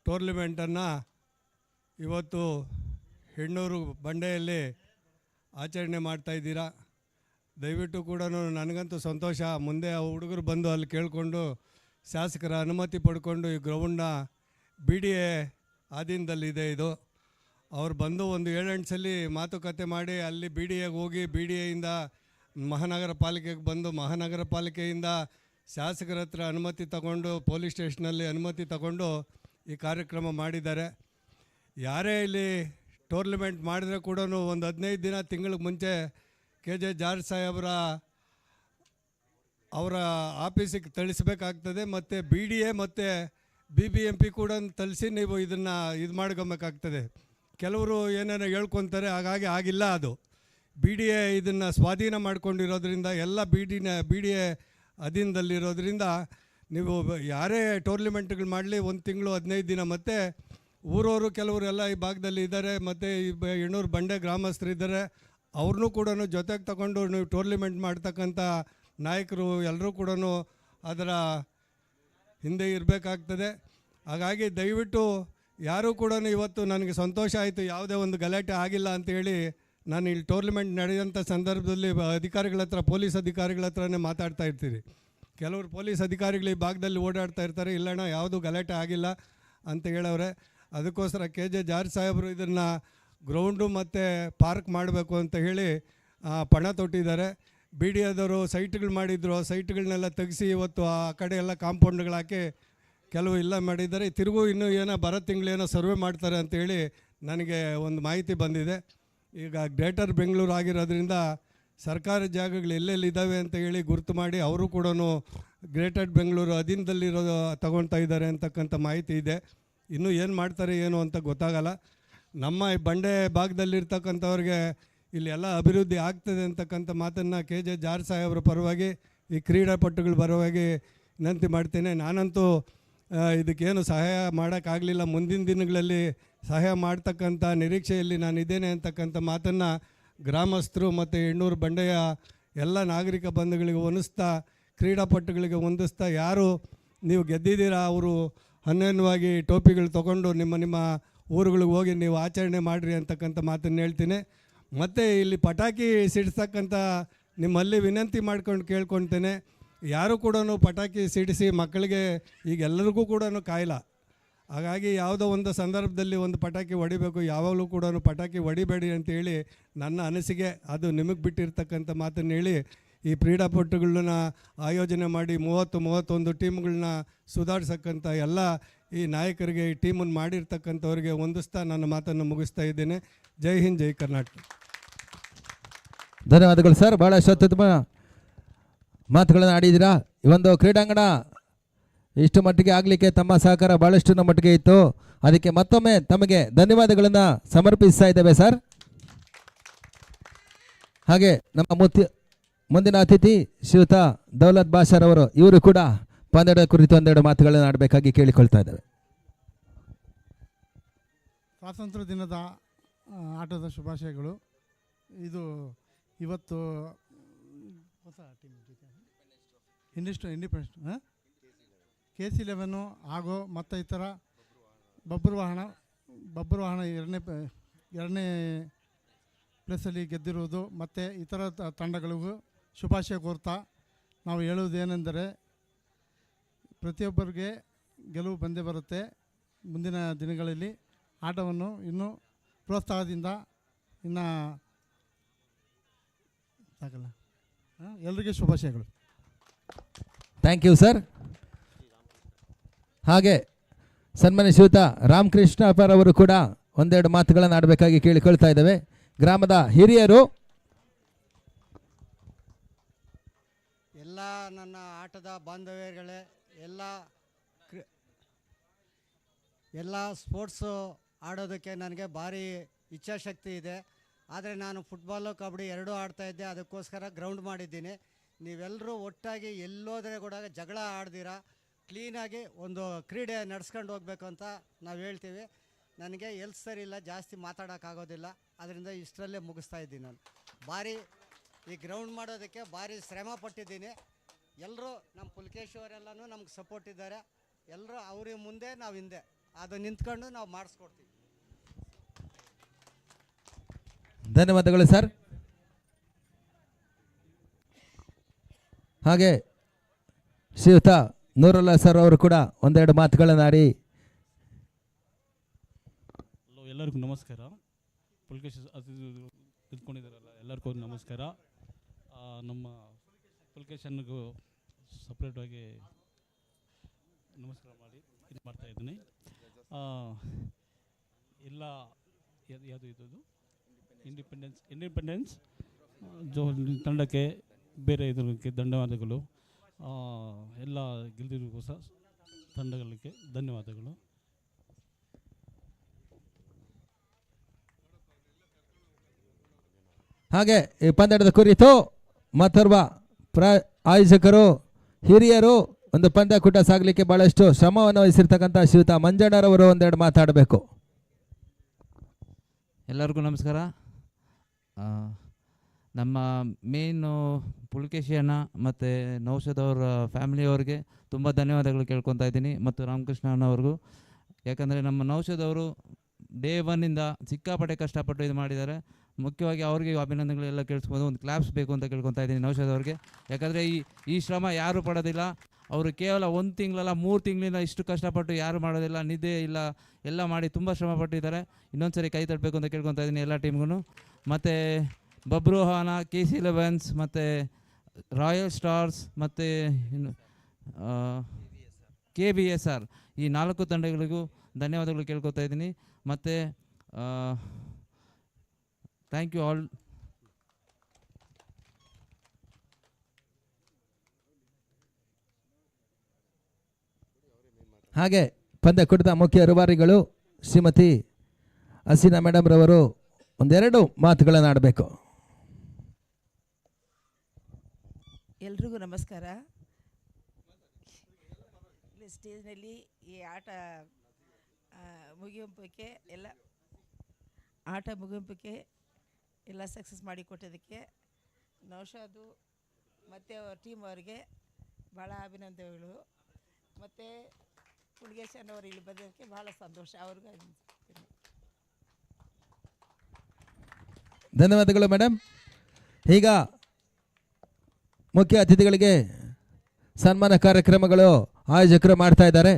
ಟೂರ್ನಮೆಂಟನ್ನು ಇವತ್ತು ಹೆಣ್ಣೂರು ಬಂಡೆಯಲ್ಲಿ ಆಚರಣೆ ಮಾಡ್ತಾಯಿದ್ದೀರಾ. ದಯವಿಟ್ಟು ಕೂಡ ನನಗಂತೂ ಸಂತೋಷ. ಮುಂದೆ ಆ ಹುಡುಗರು ಬಂದು ಅಲ್ಲಿ ಕೇಳಿಕೊಂಡು ಶಾಸಕರ ಅನುಮತಿ ಪಡ್ಕೊಂಡು ಈ ಗ್ರೌಂಡ್ನ BDA ಆಧೀನದಲ್ಲಿದೆ ಇದು. ಅವ್ರು ಬಂದು ಒಂದು 7-8 ಸಲ ಮಾತುಕತೆ ಮಾಡಿ ಅಲ್ಲಿ BDAಗೆ ಹೋಗಿ BDAಯಿಂದ ಮಹಾನಗರ ಪಾಲಿಕೆಗೆ ಬಂದು ಮಹಾನಗರ ಪಾಲಿಕೆಯಿಂದ ಶಾಸಕರ ಹತ್ರ ಅನುಮತಿ ತಗೊಂಡು ಪೊಲೀಸ್ ಸ್ಟೇಷನಲ್ಲಿ ಅನುಮತಿ ತಗೊಂಡು ಈ ಕಾರ್ಯಕ್ರಮ ಮಾಡಿದ್ದಾರೆ. ಯಾರೇ ಇಲ್ಲಿ ಟೂರ್ನಮೆಂಟ್ ಮಾಡಿದ್ರೆ ಕೂಡ ಒಂದು 15 ದಿನ ತಿಂಗಳಿಗೆ ಮುಂಚೆ KJ ಜಾರ್ಜ್ ಸಾಹೇಬರ ಅವರ ಆಫೀಸಿಗೆ ತಿಳಿಸ್ಬೇಕಾಗ್ತದೆ. ಮತ್ತು BDA ಮತ್ತು BBMP ಕೂಡ ತಳಿಸಿ ನೀವು ಇದನ್ನು ಇದು ಮಾಡ್ಕೊಬೇಕಾಗ್ತದೆ. ಕೆಲವರು ಏನೇನೋ ಹೇಳ್ಕೊತಾರೆ, ಹಾಗಾಗಿ ಆಗಿಲ್ಲ. ಅದು BDA ಇದನ್ನು ಸ್ವಾಧೀನ ಮಾಡ್ಕೊಂಡಿರೋದ್ರಿಂದ ಎಲ್ಲ BDA ಅಧೀನದಲ್ಲಿರೋದ್ರಿಂದ ನೀವು ಯಾರೇ ಟೂರ್ನಿಮೆಂಟ್ಗಳು ಮಾಡಲಿ 1 ತಿಂಗಳು 15 ದಿನ. ಮತ್ತು ಊರವರು ಕೆಲವರೆಲ್ಲ ಈ ಭಾಗದಲ್ಲಿ ಇದ್ದಾರೆ, ಮತ್ತು ಈ ಹೆಣ್ಣೂರು ಬಂಡೆ ಗ್ರಾಮಸ್ಥರಿದ್ದಾರೆ. ಅವ್ರನ್ನೂ ಕೂಡ ಜೊತೆಗೆ ತಗೊಂಡು ನೀವು ಟೂರ್ನಿಮೆಂಟ್ ಮಾಡ್ತಕ್ಕಂಥ ನಾಯಕರು ಎಲ್ಲರೂ ಕೂಡ ಅದರ ಹಿಂದೆ ಇರಬೇಕಾಗ್ತದೆ. ಹಾಗಾಗಿ ದಯವಿಟ್ಟು ಯಾರೂ ಕೂಡ ಇವತ್ತು ನನಗೆ ಸಂತೋಷ ಆಯಿತು, ಯಾವುದೇ ಒಂದು ಗಲಾಟೆ ಆಗಿಲ್ಲ ಅಂಥೇಳಿ. ನಾನು ಇಲ್ಲಿ ಟೂರ್ನಿಮೆಂಟ್ ನಡೆಯೋಂಥ ಸಂದರ್ಭದಲ್ಲಿ ಅಧಿಕಾರಿಗಳ ಹತ್ರ, ಪೊಲೀಸ್ ಅಧಿಕಾರಿಗಳ ಹತ್ರನೇ ಮಾತಾಡ್ತಾ ಇರ್ತೀರಿ. ಕೆಲವರು ಪೊಲೀಸ್ ಅಧಿಕಾರಿಗಳು ಈ ಭಾಗದಲ್ಲಿ ಓಡಾಡ್ತಾ ಇರ್ತಾರೆ, ಇಲ್ಲಣ್ಣ ಯಾವುದೂ ಗಲಾಟೆ ಆಗಿಲ್ಲ ಅಂತ ಹೇಳವ್ರೆ. ಅದಕ್ಕೋಸ್ಕರ KJ ಜಾರ್ಜ್ ಸಾಹೇಬರು ಇದನ್ನು ಗ್ರೌಂಡು ಮತ್ತು ಪಾರ್ಕ್ ಮಾಡಬೇಕು ಅಂತ ಹೇಳಿ ಪಣ ತೊಟ್ಟಿದ್ದಾರೆ. BDAದವರು ಸೈಟ್ಗಳು ಮಾಡಿದ್ರು, ಸೈಟ್ಗಳನ್ನೆಲ್ಲ ತೆಗೆಸಿ ಇವತ್ತು ಆ ಕಡೆ ಎಲ್ಲ ಕಾಂಪೌಂಡ್ಗಳು ಹಾಕಿ ಕೆಲವು ಇಲ್ಲ ಮಾಡಿದ್ದಾರೆ. ತಿರುಗು ಇನ್ನೂ ಏನೋ ಬರೋ ತಿಂಗಳೇನೋ ಸರ್ವೆ ಮಾಡ್ತಾರೆ ಅಂತೇಳಿ ನನಗೆ ಒಂದು ಮಾಹಿತಿ ಬಂದಿದೆ. ಈಗ ಗ್ರೇಟರ್ ಬೆಂಗಳೂರು ಆಗಿರೋದ್ರಿಂದ ಸರ್ಕಾರಿ ಜಾಗಗಳು ಎಲ್ಲೆಲ್ಲಿದ್ದಾವೆ ಅಂತ ಹೇಳಿ ಗುರುತು ಮಾಡಿ ಅವರು ಕೂಡ ಗ್ರೇಟರ್ ಬೆಂಗಳೂರು ಅಧೀನದಲ್ಲಿರೋ ತಗೊಳ್ತಾ ಇದ್ದಾರೆ ಅಂತಕ್ಕಂಥ ಮಾಹಿತಿ ಇದೆ. ಇನ್ನೂ ಏನು ಮಾಡ್ತಾರೆ ಏನು ಅಂತ ಗೊತ್ತಾಗಲ್ಲ. ನಮ್ಮ ಈ ಬಂಡೆ ಭಾಗದಲ್ಲಿರ್ತಕ್ಕಂಥವ್ರಿಗೆ ಇಲ್ಲಿ ಎಲ್ಲ ಅಭಿವೃದ್ಧಿ ಆಗ್ತದೆ ಅಂತಕ್ಕಂಥ ಮಾತನ್ನು KJ ಜಾರ್ಜ್ ಸಾಹೇಬ್ರ ಪರವಾಗಿ, ಈ ಕ್ರೀಡಾಪಟುಗಳ ಪರವಾಗಿ ವಿನಂತಿ ಮಾಡ್ತೇನೆ. ನಾನಂತೂ ಇದಕ್ಕೇನು ಸಹಾಯ ಮಾಡೋಕ್ಕಾಗಲಿಲ್ಲ. ಮುಂದಿನ ದಿನಗಳಲ್ಲಿ ಸಹಾಯ ಮಾಡ್ತಕ್ಕಂಥ ನಿರೀಕ್ಷೆಯಲ್ಲಿ ನಾನಿದ್ದೇನೆ ಅಂತಕ್ಕಂಥ ಮಾತನ್ನು ಗ್ರಾಮಸ್ಥರು ಮತ್ತು ಹೆಣ್ಣೂರು ಬಂಡೆಯ ಎಲ್ಲ ನಾಗರಿಕ ಬಂಧುಗಳಿಗೆ ಹೊಂದಿಸ್ತಾ, ಕ್ರೀಡಾಪಟುಗಳಿಗೆ ಹೊಂದಿಸ್ತಾ, ಯಾರು ನೀವು ಗೆದ್ದಿದ್ದೀರಾ ಅವರು ಅನ್ಯೋನ್ಯವಾಗಿ ಟೋಪಿಗಳು ತೊಗೊಂಡು ನಿಮ್ಮ ಊರುಗಳಿಗೆ ಹೋಗಿ ನೀವು ಆಚರಣೆ ಮಾಡಿರಿ ಅಂತಕ್ಕಂಥ ಮಾತನ್ನು ಹೇಳ್ತೀನಿ. ಮತ್ತು ಇಲ್ಲಿ ಪಟಾಕಿ ಸಿಡಿಸ್ತಕ್ಕಂಥ ನಿಮ್ಮಲ್ಲಿ ವಿನಂತಿ ಮಾಡ್ಕೊಂಡು ಕೇಳ್ಕೊಳ್ತೇನೆ, ಯಾರು ಕೂಡ ಪಟಾಕಿ ಸಿಡಿಸಿ ಮಕ್ಕಳಿಗೆ ಈಗೆಲ್ಲರಿಗೂ ಕೂಡ ಕಾಯಿಲ್ಲ. ಹಾಗಾಗಿ ಯಾವುದೋ ಒಂದು ಸಂದರ್ಭದಲ್ಲಿ ಒಂದು ಪಟಾಕಿ ಹೊಡಿಬೇಕು, ಯಾವಾಗಲೂ ಕೂಡ ಪಟಾಕಿ ಹೊಡಿಬೇಡಿ ಅಂತೇಳಿ ನನ್ನ ಅನಿಸಿಕೆ. ಅದು ನಿಮಗೆ ಬಿಟ್ಟಿರ್ತಕ್ಕಂಥ ಮಾತನ್ನು ಹೇಳಿ ಈ ಕ್ರೀಡಾಪಟುಗಳನ್ನ ಆಯೋಜನೆ ಮಾಡಿ 30-31 ಟೀಮ್ಗಳನ್ನ ಸುಧಾರಿಸಕ್ಕಂಥ ಎಲ್ಲ ಈ ನಾಯಕರಿಗೆ, ಈ ಟೀಮನ್ನು ಮಾಡಿರ್ತಕ್ಕಂಥವ್ರಿಗೆ ಹೊಂದಿಸ್ತಾ ನನ್ನ ಮಾತನ್ನು ಮುಗಿಸ್ತಾ ಇದ್ದೇನೆ. ಜೈ ಹಿಂದ್, ಜೈ ಕರ್ನಾಟಕ.
ಧನ್ಯವಾದಗಳು ಸರ್, ಭಾಳಷ್ಟು ಅತ್ಯುತ್ತಮ ಮಾತುಗಳನ್ನು ಆಡಿದ್ದೀರಾ. ಈ ಒಂದು ಕ್ರೀಡಾಂಗಣ ಇಷ್ಟು ಮಟ್ಟಿಗೆ ಆಗಲಿಕ್ಕೆ ತಮ್ಮ ಸಹಕಾರ ಭಾಳಷ್ಟು ನಮ್ಮ ಮಟ್ಟಿಗೆ ಇತ್ತು. ಅದಕ್ಕೆ ಮತ್ತೊಮ್ಮೆ ತಮಗೆ ಧನ್ಯವಾದಗಳನ್ನು ಸಮರ್ಪಿಸ್ತಾ ಇದ್ದೇವೆ ಸರ್. ಹಾಗೆ ನಮ್ಮ ಮುಂದಿನ ಅತಿಥಿ ಶ್ರೀಯುತ ದೌಲತ್ ಬಾಷರ್ ಅವರು, ಇವರು ಕೂಡ ಪಂದ್ಯದ ಕುರಿತು ಒಂದೆರಡು ಮಾತುಗಳನ್ನು ಆಡಬೇಕಾಗಿ ಕೇಳಿಕೊಳ್ತಾ ಇದ್ದೇವೆ.
ಸ್ವಾತಂತ್ರ್ಯ ದಿನದ ಆಟದ ಶುಭಾಶಯಗಳು. ಇದು ಇವತ್ತು ಹೊಸ ಟೀಮ್ ಇಂಡಿಪೆಂಡೆನ್ಸ್ KC11 ಹಾಗೂ ಮತ್ತು ಇತರ ಬಬ್ಬರು ವಾಹನ ಎರಡನೇ ಪ್ಲೇಸಲ್ಲಿ ಗೆದ್ದಿರುವುದು ಮತ್ತು ಇತರ ತಂಡಗಳಿಗೂ ಶುಭಾಶಯ ಕೋರ್ತಾ ನಾವು ಹೇಳುವುದೇನೆಂದರೆ, ಪ್ರತಿಯೊಬ್ಬರಿಗೆ ಗೆಲುವು ಬಂದೇ ಬರುತ್ತೆ. ಮುಂದಿನ ದಿನಗಳಲ್ಲಿ ಆಟವನ್ನು ಇನ್ನೂ ಪ್ರೋತ್ಸಾಹದಿಂದ ಇನ್ನು ಸಾಕಲ್ಲ. ಎಲ್ಲರಿಗೆ ಶುಭಾಶಯಗಳು.
Thank you sir. ಹಾಗೆ ಸನ್ಮಾನ್ಯ ಶ್ರೀಯುತ ರಾಮಕೃಷ್ಣ ಅವರು ಕೂಡ ಒಂದೆರಡು ಮಾತುಗಳನ್ನು ಆಡಬೇಕಾಗಿ ಕೇಳಿಕೊಳ್ತಾ ಇದ್ದೇವೆ. ಗ್ರಾಮದ ಹಿರಿಯರು.
ಎಲ್ಲ ನನ್ನ ಆಟದ ಬಾಂಧವ್ಯಗಳೇ, ಎಲ್ಲ ಸ್ಪೋರ್ಟ್ಸು ಆಡೋದಕ್ಕೆ ನನಗೆ ಭಾರಿ ಇಚ್ಛಾಶಕ್ತಿ ಇದೆ. ಆದರೆ ನಾನು ಫುಟ್ಬಾಲು ಕಬಡ್ಡಿ ಎರಡೂ ಆಡ್ತಾಯಿದ್ದೆ, ಅದಕ್ಕೋಸ್ಕರ ಗ್ರೌಂಡ್ ಮಾಡಿದ್ದೀನಿ. ನೀವೆಲ್ಲರೂ ಒಟ್ಟಾಗಿ ಎಲ್ಲೋದ್ರೆ ಕೂಡ ಜಗಳ ಆಡ್ದಿರ ಕ್ಲೀನಾಗಿ ಒಂದು ಕ್ರೀಡೆ ನಡೆಸ್ಕೊಂಡು ಹೋಗ್ಬೇಕು ಅಂತ ನಾವು ಹೇಳ್ತೀವಿ. ನನಗೆ ಎಲ್ತ್ ಸರಿ ಇಲ್ಲ, ಜಾಸ್ತಿ ಮಾತಾಡೋಕ್ಕಾಗೋದಿಲ್ಲ, ಅದರಿಂದ ಇಷ್ಟರಲ್ಲೇ ಮುಗಿಸ್ತಾ ಇದ್ದೀನಿ. ನಾನು ಭಾರಿ ಈ ಗ್ರೌಂಡ್ ಮಾಡೋದಕ್ಕೆ ಭಾರಿ ಶ್ರಮ ಪಟ್ಟಿದ್ದೀನಿ. ಎಲ್ಲರೂ ನಮ್ಮ ಪುಲ್ಕೇಶ್ವರೆಲ್ಲನೂ ನಮ್ಗೆ ಸಪೋರ್ಟ್ ಇದ್ದಾರೆ. ಎಲ್ಲರೂ ಅವ್ರಿಗೆ ಮುಂದೆ ನಾವು ಹಿಂದೆ ಅದು ನಿಂತ್ಕೊಂಡು ನಾವು ಮಾಡಿಸ್ಕೊಡ್ತೀವಿ.
ಧನ್ಯವಾದಗಳು ಸರ್. ಹಾಗೆ ಶ್ರೀಯುತ ನೂರುಲ್ಲಾ ಸರ್ ಅವರು ಕೂಡ ಒಂದೆರಡು ಮಾತುಗಳನ್ನಾಡಿ.
ಎಲ್ಲರಿಗೂ ನಮಸ್ಕಾರ. ಪುಲ್ಕೇಶ್ ಇದ್ಕೊಂಡಿದ್ದಾರಲ್ಲ ಎಲ್ಲರಿಗೂ ನಮಸ್ಕಾರ. ನಮ್ಮ ಪುಲ್ಕೇಶನ್ಗೂ ಸಪ್ರೇಟಾಗಿ ನಮಸ್ಕಾರ ಮಾಡಿ ಇದು ಮಾಡ್ತಾಯಿದ್ದೀನಿ. ಎಲ್ಲ ಯಾವುದು ಇದು ಇಂಡಿಪೆಂಡೆನ್ಸ್ ಜೋ ತಂಡಕ್ಕೆ ಬೇರೆ ಇದಕ್ಕೆ ಧನ್ಯವಾದಗಳು. ಎಲ್ಲ ಗೆಲ್ದಿರಿಗೂ ಸಹ ತಂಡಗಳಿಗೆ ಧನ್ಯವಾದಗಳು.
ಹಾಗೆ ಈ ಪಂದ್ಯದ ಕುರಿತು ಮತ್ತೋರ್ವ ಆಯೋಜಕರು ಹಿರಿಯರು ಒಂದು ಪಂದ್ಯಕೂಟ ಸಾಗಲಿಕ್ಕೆ ಬಹಳಷ್ಟು ಶ್ರಮವನ್ನು ವಹಿಸಿರ್ತಕ್ಕಂಥ ಶ್ರೀಯುತ ಮಂಜಣ್ಣರವರು ಒಂದೆರಡು ಮಾತಾಡಬೇಕು.
ಎಲ್ಲರಿಗೂ ನಮಸ್ಕಾರ. ನಮ್ಮ ಮೇಯ್ನು ಪುಲ್ಕೇಶಿಯಣ್ಣ ಮತ್ತು ನೌಷದ್ ಅವರ ಫ್ಯಾಮಿಲಿಯವ್ರಿಗೆ ತುಂಬ ಧನ್ಯವಾದಗಳು ಕೇಳ್ಕೊತಾ ಇದ್ದೀನಿ, ಮತ್ತು ರಾಮಕೃಷ್ಣ ಅಣ್ಣವ್ರಿಗೂ. ಯಾಕಂದರೆ ನಮ್ಮ ನೌಷದ್ ಅವರು ಡೇ ಒನ್ನಿಂದ ಸಿಕ್ಕಾಪಟ್ಟೆ ಕಷ್ಟಪಟ್ಟು ಇದು ಮಾಡಿದ್ದಾರೆ. ಮುಖ್ಯವಾಗಿ ಅವ್ರಿಗೆ ಅಭಿನಂದನೆಗಳೆಲ್ಲ ಕೇಳಿಸ್ಬೋದು. ಒಂದು ಕ್ಲಾಪ್ಸ್ ಬೇಕು ಅಂತ ಕೇಳ್ಕೊತಾ ಇದ್ದೀನಿ ನೌಷದ್ ಅವ್ರಿಗೆ. ಯಾಕಂದರೆ ಈ ಶ್ರಮ ಯಾರೂ ಪಡೋದಿಲ್ಲ. ಅವರು ಕೇವಲ 1 ತಿಂಗಳಲ್ಲ 3 ತಿಂಗಳಿಂದ ಇಷ್ಟು ಕಷ್ಟಪಟ್ಟು ಯಾರು ಮಾಡೋದಿಲ್ಲ, ನಿದ್ದೆ ಇಲ್ಲ, ಎಲ್ಲ ಮಾಡಿ ತುಂಬ ಶ್ರಮ ಪಟ್ಟಿದ್ದಾರೆ. ಇನ್ನೊಂದು ಸರಿ ಕೈ ತಟ್ಟಬೇಕು ಅಂತ ಕೇಳ್ಕೊತಾ ಇದ್ದೀನಿ ಎಲ್ಲ ಟೀಮ್ಗೂ. ಮತ್ತು ಬಬ್ರುಹಾನ, KC11 ಮತ್ತು ರಾಯಲ್ ಸ್ಟಾರ್ಸ್ ಮತ್ತು KBSR ಈ 4 ತಂಡಗಳಿಗೂ ಧನ್ಯವಾದಗಳು ಕೇಳ್ಕೊತಾ ಇದ್ದೀನಿ. ಮತ್ತು ಥ್ಯಾಂಕ್ ಯು ಆಲ್.
ಹಾಗೆ ಪಂದ್ಯಕೂಟದ ಮುಖ್ಯ ರೂವಾರಿಗಳು ಶ್ರೀಮತಿ ಹಸೀನಾ ಮೇಡಮ್ ರವರು ಒಂದೆರಡು ಮಾತುಗಳನ್ನು ಆಡಬೇಕು.
ಎಲ್ರಿಗೂ ನಮಸ್ಕಾರ. ಇಲ್ಲಿ ಸ್ಟೇಜ್ನಲ್ಲಿ ಈ ಆಟ ಮುಗಿಯುಂಪಕ್ಕೆ ಎಲ್ಲ ಸಕ್ಸಸ್ ಮಾಡಿಕೊಟ್ಟೋದಕ್ಕೆ ನೌಷಾದು ಮತ್ತು ಅವ್ರ ಟೀಮ್ ಅವರಿಗೆ ಭಾಳ ಅಭಿನಂದನೆಗಳು. ಮತ್ತು ಪುಲ್ಕೇಶನ್ ಅವರು ಇಲ್ಲಿ ಬಂದೋದಕ್ಕೆ ಭಾಳ ಸಂತೋಷ. ಅವ್ರಿಗೂ
ಧನ್ಯವಾದಗಳು ಮೇಡಮ್. ಈಗ ಮುಖ್ಯ ಅತಿಥಿಗಳಿಗೆ ಸನ್ಮಾನ ಕಾರ್ಯಕ್ರಮಗಳು ಆಯೋಜಕರು ಮಾಡ್ತಾ ಇದ್ದಾರೆ.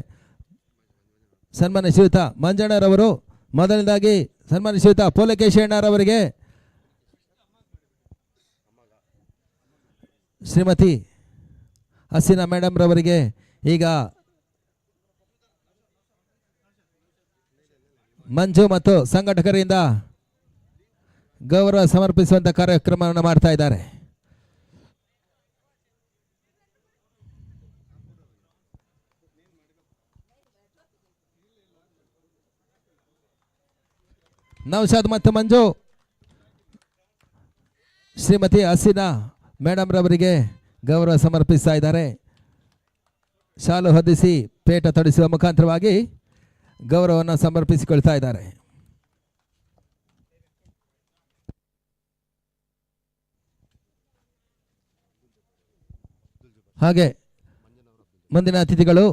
ಸನ್ಮಾನ ಶ್ರೀಯುತ ಮಂಜಣ್ಣರವರು ಮೊದಲನೇದಾಗಿ ಸನ್ಮಾನ ಶ್ರೀಯುತ ಪುಲಕೇಶಣ್ಣರವರಿಗೆ ಶ್ರೀಮತಿ ಹಸೀನಾ ಮೇಡಮ್ ರವರಿಗೆ ಈಗ ಮಂಜು ಮತ್ತು ಸಂಘಟಕರಿಂದ ಗೌರವ ಸಮರ್ಪಿಸುವಂಥ ಕಾರ್ಯಕ್ರಮವನ್ನು ಮಾಡ್ತಾ ಇದ್ದಾರೆ. ನೌಷಾದ್ ಮತ್ತು ಮಂಜು ಶ್ರೀಮತಿ ಹಸೀನಾ ಮೇಡಮ್ ರವರಿಗೆ ಗೌರವ ಸಮರ್ಪಿಸ್ತಾ ಇದ್ದಾರೆ. ಶಾಲು ಹೊದಿಸಿ ಪೇಟ ತೊಡಿಸುವ ಮುಖಾಂತರವಾಗಿ ಗೌರವವನ್ನು ಸಮರ್ಪಿಸಿಕೊಳ್ತಾ ಇದ್ದಾರೆ. ಹಾಗೆ ಮುಂದಿನ ಅತಿಥಿಗಳು